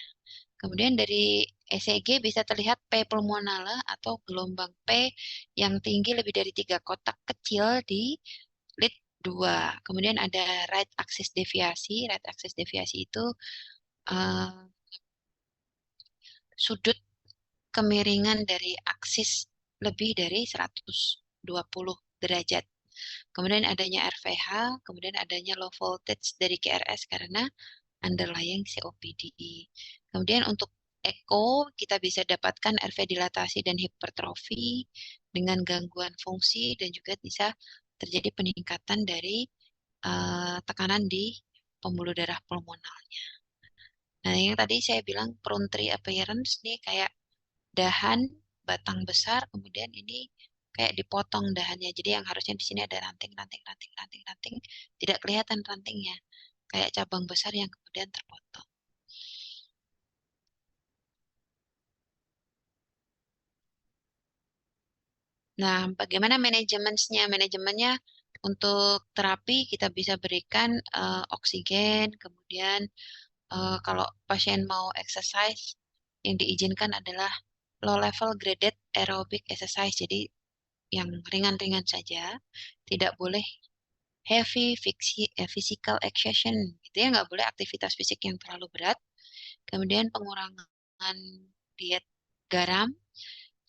Kemudian dari ECG bisa terlihat P pulmonale atau gelombang P yang tinggi lebih dari 3 kotak kecil di lead 2. Kemudian ada right axis deviasi. Right axis deviasi itu uh, sudut kemiringan dari aksis lebih dari 120 derajat. Kemudian adanya RVH, kemudian adanya low voltage dari KRS karena underlying COPD. Kemudian untuk echo kita bisa dapatkan RV dilatasi dan hipertrofi dengan gangguan fungsi dan juga bisa terjadi peningkatan dari tekanan di pembuluh darah pulmonalnya. Nah, yang tadi saya bilang prone tree appearance nih kayak dahan batang besar, kemudian ini kayak dipotong dahannya. Jadi yang harusnya di sini ada ranting, ranting, ranting, ranting, ranting, tidak kelihatan rantingnya, kayak cabang besar yang kemudian terpotong. Nah, bagaimana manajemennya? Manajemennya untuk terapi kita bisa berikan oksigen, kemudian kalau pasien mau exercise, yang diizinkan adalah low level graded aerobic exercise, jadi yang ringan-ringan saja, tidak boleh heavy physical exertion, gitu ya, nggak boleh aktivitas fisik yang terlalu berat. Kemudian pengurangan diet garam,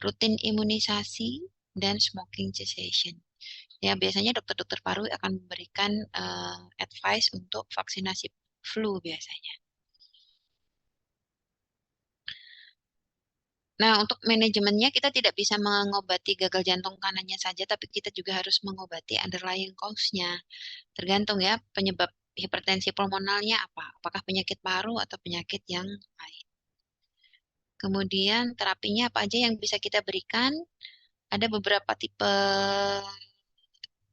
rutin imunisasi, dan smoking cessation. Ya, biasanya dokter-dokter paru akan memberikan advice untuk vaksinasi flu biasanya. Nah, untuk manajemennya kita tidak bisa mengobati gagal jantung kanannya saja, tapi kita juga harus mengobati underlying cause-nya. Tergantung ya penyebab hipertensi pulmonalnya apa. Apakah penyakit paru atau penyakit yang lain. Kemudian terapinya apa aja yang bisa kita berikan? Ada beberapa tipe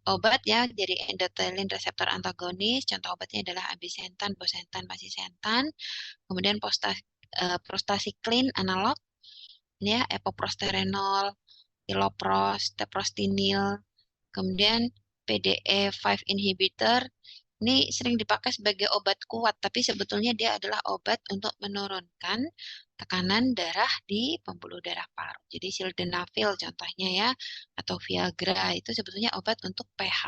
obat ya, jadi endothelin reseptor antagonis. Contoh obatnya adalah abisentan, bosentan, pasisentan. Kemudian prostacyclin analog, ya, epoprostenol, ilopros, teprostinil. Kemudian PDE5 inhibitor. Ini sering dipakai sebagai obat kuat, tapi sebetulnya dia adalah obat untuk menurunkan tekanan darah di pembuluh darah paru. Jadi sildenafil contohnya ya, atau Viagra itu sebetulnya obat untuk pH.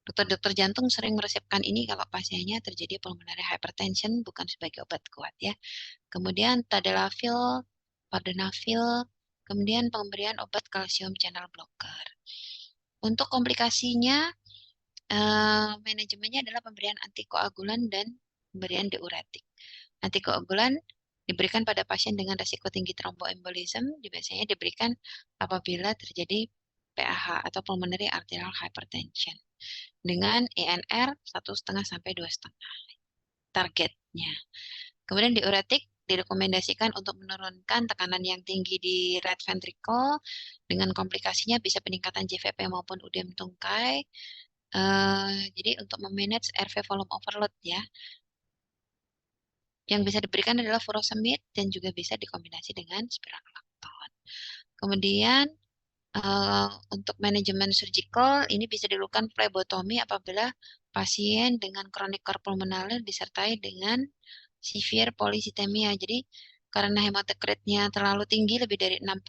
Dokter-dokter jantung sering meresepkan ini kalau pasiennya terjadi pulmonary hypertension bukan sebagai obat kuat ya. Kemudian tadalafil, vardenafil, kemudian pemberian obat kalsium channel blocker. Untuk komplikasinya, manajemennya adalah pemberian antikoagulan dan pemberian diuretik. Antikoagulan Diberikan pada pasien dengan risiko tinggi tromboembolism, biasanya diberikan apabila terjadi PAH atau pulmonary arterial hypertension dengan INR 1,5 sampai 2,5 targetnya. Kemudian diuretik direkomendasikan untuk menurunkan tekanan yang tinggi di right ventricle dengan komplikasinya bisa peningkatan JVP maupun udem tungkai. Jadi untuk memanage RV volume overload ya. Yang bisa diberikan adalah furosemide dan juga bisa dikombinasi dengan spironolactone. Kemudian untuk manajemen surgical ini bisa dilakukan flebotomi apabila pasien dengan kronik pulmonaler disertai dengan severe polycythemia. Jadi karena hematokritnya terlalu tinggi lebih dari 60,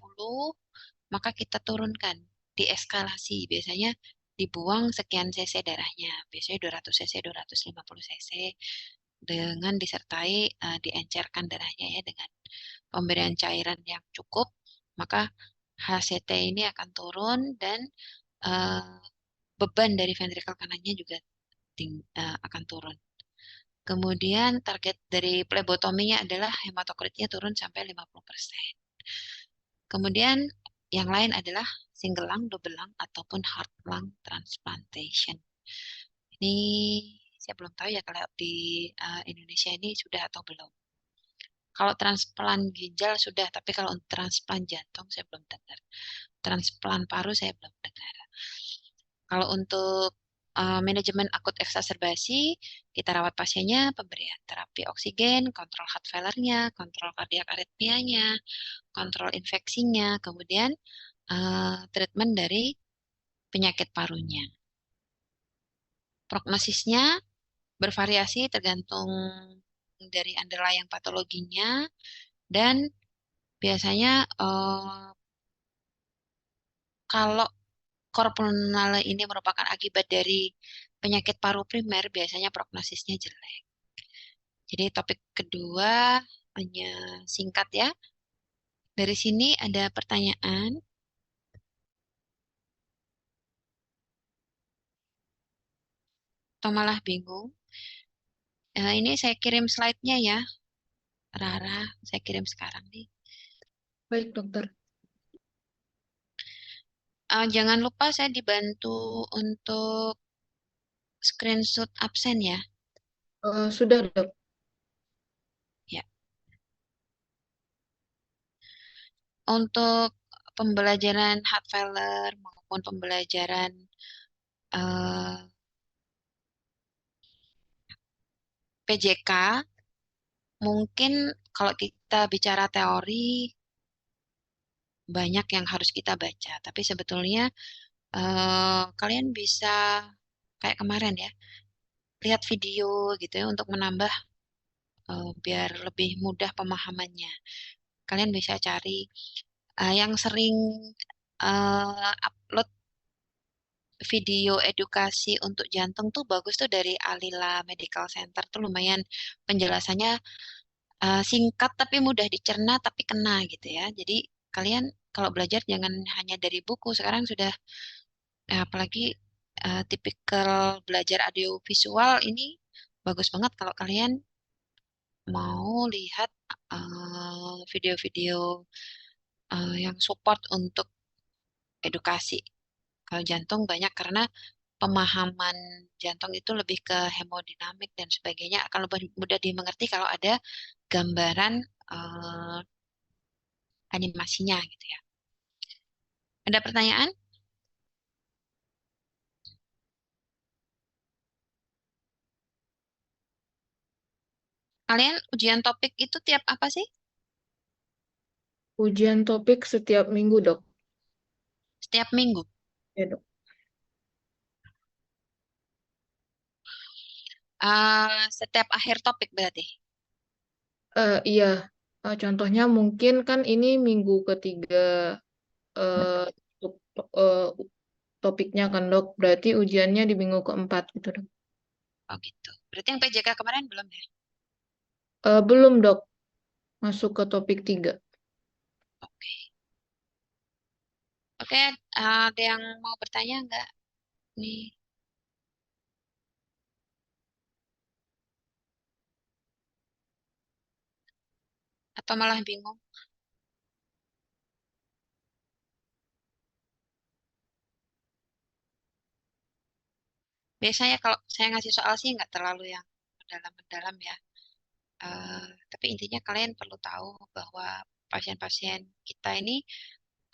maka kita turunkan, dieskalasi. Biasanya dibuang sekian cc darahnya, biasanya 200 cc, 250 cc dengan disertai diencerkan darahnya ya dengan pemberian cairan yang cukup, maka HCT ini akan turun dan uh, beban dari ventrikel kanannya juga akan turun. Kemudian target dari plebotominya adalah hematokritnya turun sampai 50%. Kemudian yang lain adalah single lung, double lung, ataupun heart lung transplantation. Ini saya belum tahu ya kalau di Indonesia ini sudah atau belum. Kalau transplant ginjal sudah, tapi kalau untuk transplant jantung saya belum dengar. Transplant paru saya belum dengar. Kalau untuk manajemen akut eksaserbasi, kita rawat pasiennya, pemberian terapi oksigen, kontrol heart failure-nya, kontrol kardiak aritmianya, kontrol infeksinya, kemudian treatment dari penyakit parunya. Prognosisnya bervariasi tergantung dari underlying patologinya dan biasanya kalau korponale ini merupakan akibat dari penyakit paru primer, biasanya prognosisnya jelek. Jadi topik kedua hanya singkat ya. Dari sini ada pertanyaan atau malah bingung. Ini saya kirim slide-nya ya, Rara. Saya kirim sekarang nih. Baik, dokter. Jangan lupa saya dibantu untuk screenshot absen ya. Sudah, dok. Ya. Untuk pembelajaran heart failure maupun pembelajaran eh, PJK, mungkin kalau kita bicara teori, banyak yang harus kita baca. Tapi sebetulnya kalian bisa kayak kemarin ya, lihat video gitu ya untuk menambah biar lebih mudah pemahamannya. Kalian bisa cari yang sering upload video edukasi untuk jantung tuh bagus tuh dari Alila Medical Center tuh lumayan penjelasannya singkat tapi mudah dicerna tapi kena gitu ya. Jadi kalian kalau belajar jangan hanya dari buku. Sekarang sudah apalagi tipikal belajar audio visual ini bagus banget kalau kalian mau lihat video-video yang support untuk edukasi. Kalau jantung banyak karena pemahaman jantung itu lebih ke hemodinamik dan sebagainya akan lebih mudah dimengerti kalau ada gambaran eh, animasinya gitu ya. Ada pertanyaan? Kalian ujian topik itu tiap apa sih? Ujian topik setiap minggu, dok. Setiap minggu. Ya, dok. Setiap akhir topik berarti. Iya. Contohnya mungkin kan ini minggu ketiga eh, eh, topiknya kan, dok. Berarti ujiannya di minggu keempat gitu, dok. Oh gitu. Berarti yang PJK kemarin belum ya? Belum, dok. Masuk ke topik 3. Oke. Oke, ada yang mau bertanya nggak? Nih. Atau malah bingung? Biasanya kalau saya ngasih soal sih nggak terlalu yang mendalam-mendalam ya. Tapi intinya kalian perlu tahu bahwa pasien-pasien kita ini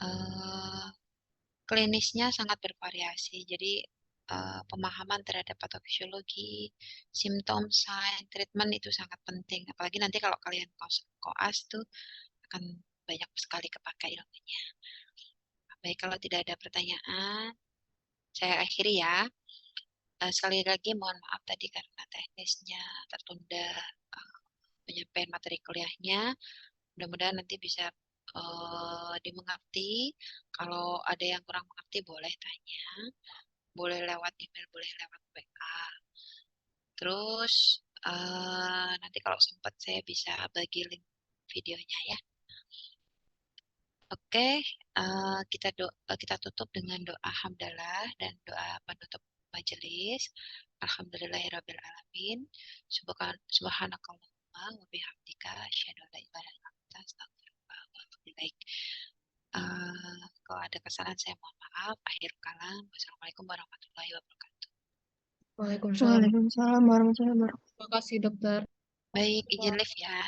eh, klinisnya sangat bervariasi. Jadi pemahaman terhadap patofisiologi, simptom, sign, treatment itu sangat penting. Apalagi nanti kalau kalian koas tuh akan banyak sekali kepakai ilmunya. Baik, kalau tidak ada pertanyaan, saya akhiri ya. Sekali lagi mohon maaf tadi karena teknisnya tertunda penyampaian materi kuliahnya. Mudah-mudahan nanti bisa dimengerti. Kalau ada yang kurang mengerti boleh tanya, boleh lewat email, boleh lewat WA. Terus nanti kalau sempat saya bisa bagi link videonya ya. Oke, kita tutup dengan doa hamdalah dan doa penutup majelis. Alhamdulillahirabbil alamin. Subhanakallahumma wa bihamdika asyhadu an la ilaha illa anta astaghfiruka wa atubu ilaik. Kalau ada kesalahan saya mohon maaf. Akhir kalam. Wassalamualaikum warahmatullahi wabarakatuh. Waalaikumsalam. Waalaikumsalam warahmatullahi wabarakatuh. Terima kasih, dokter. Baik, izin live ya.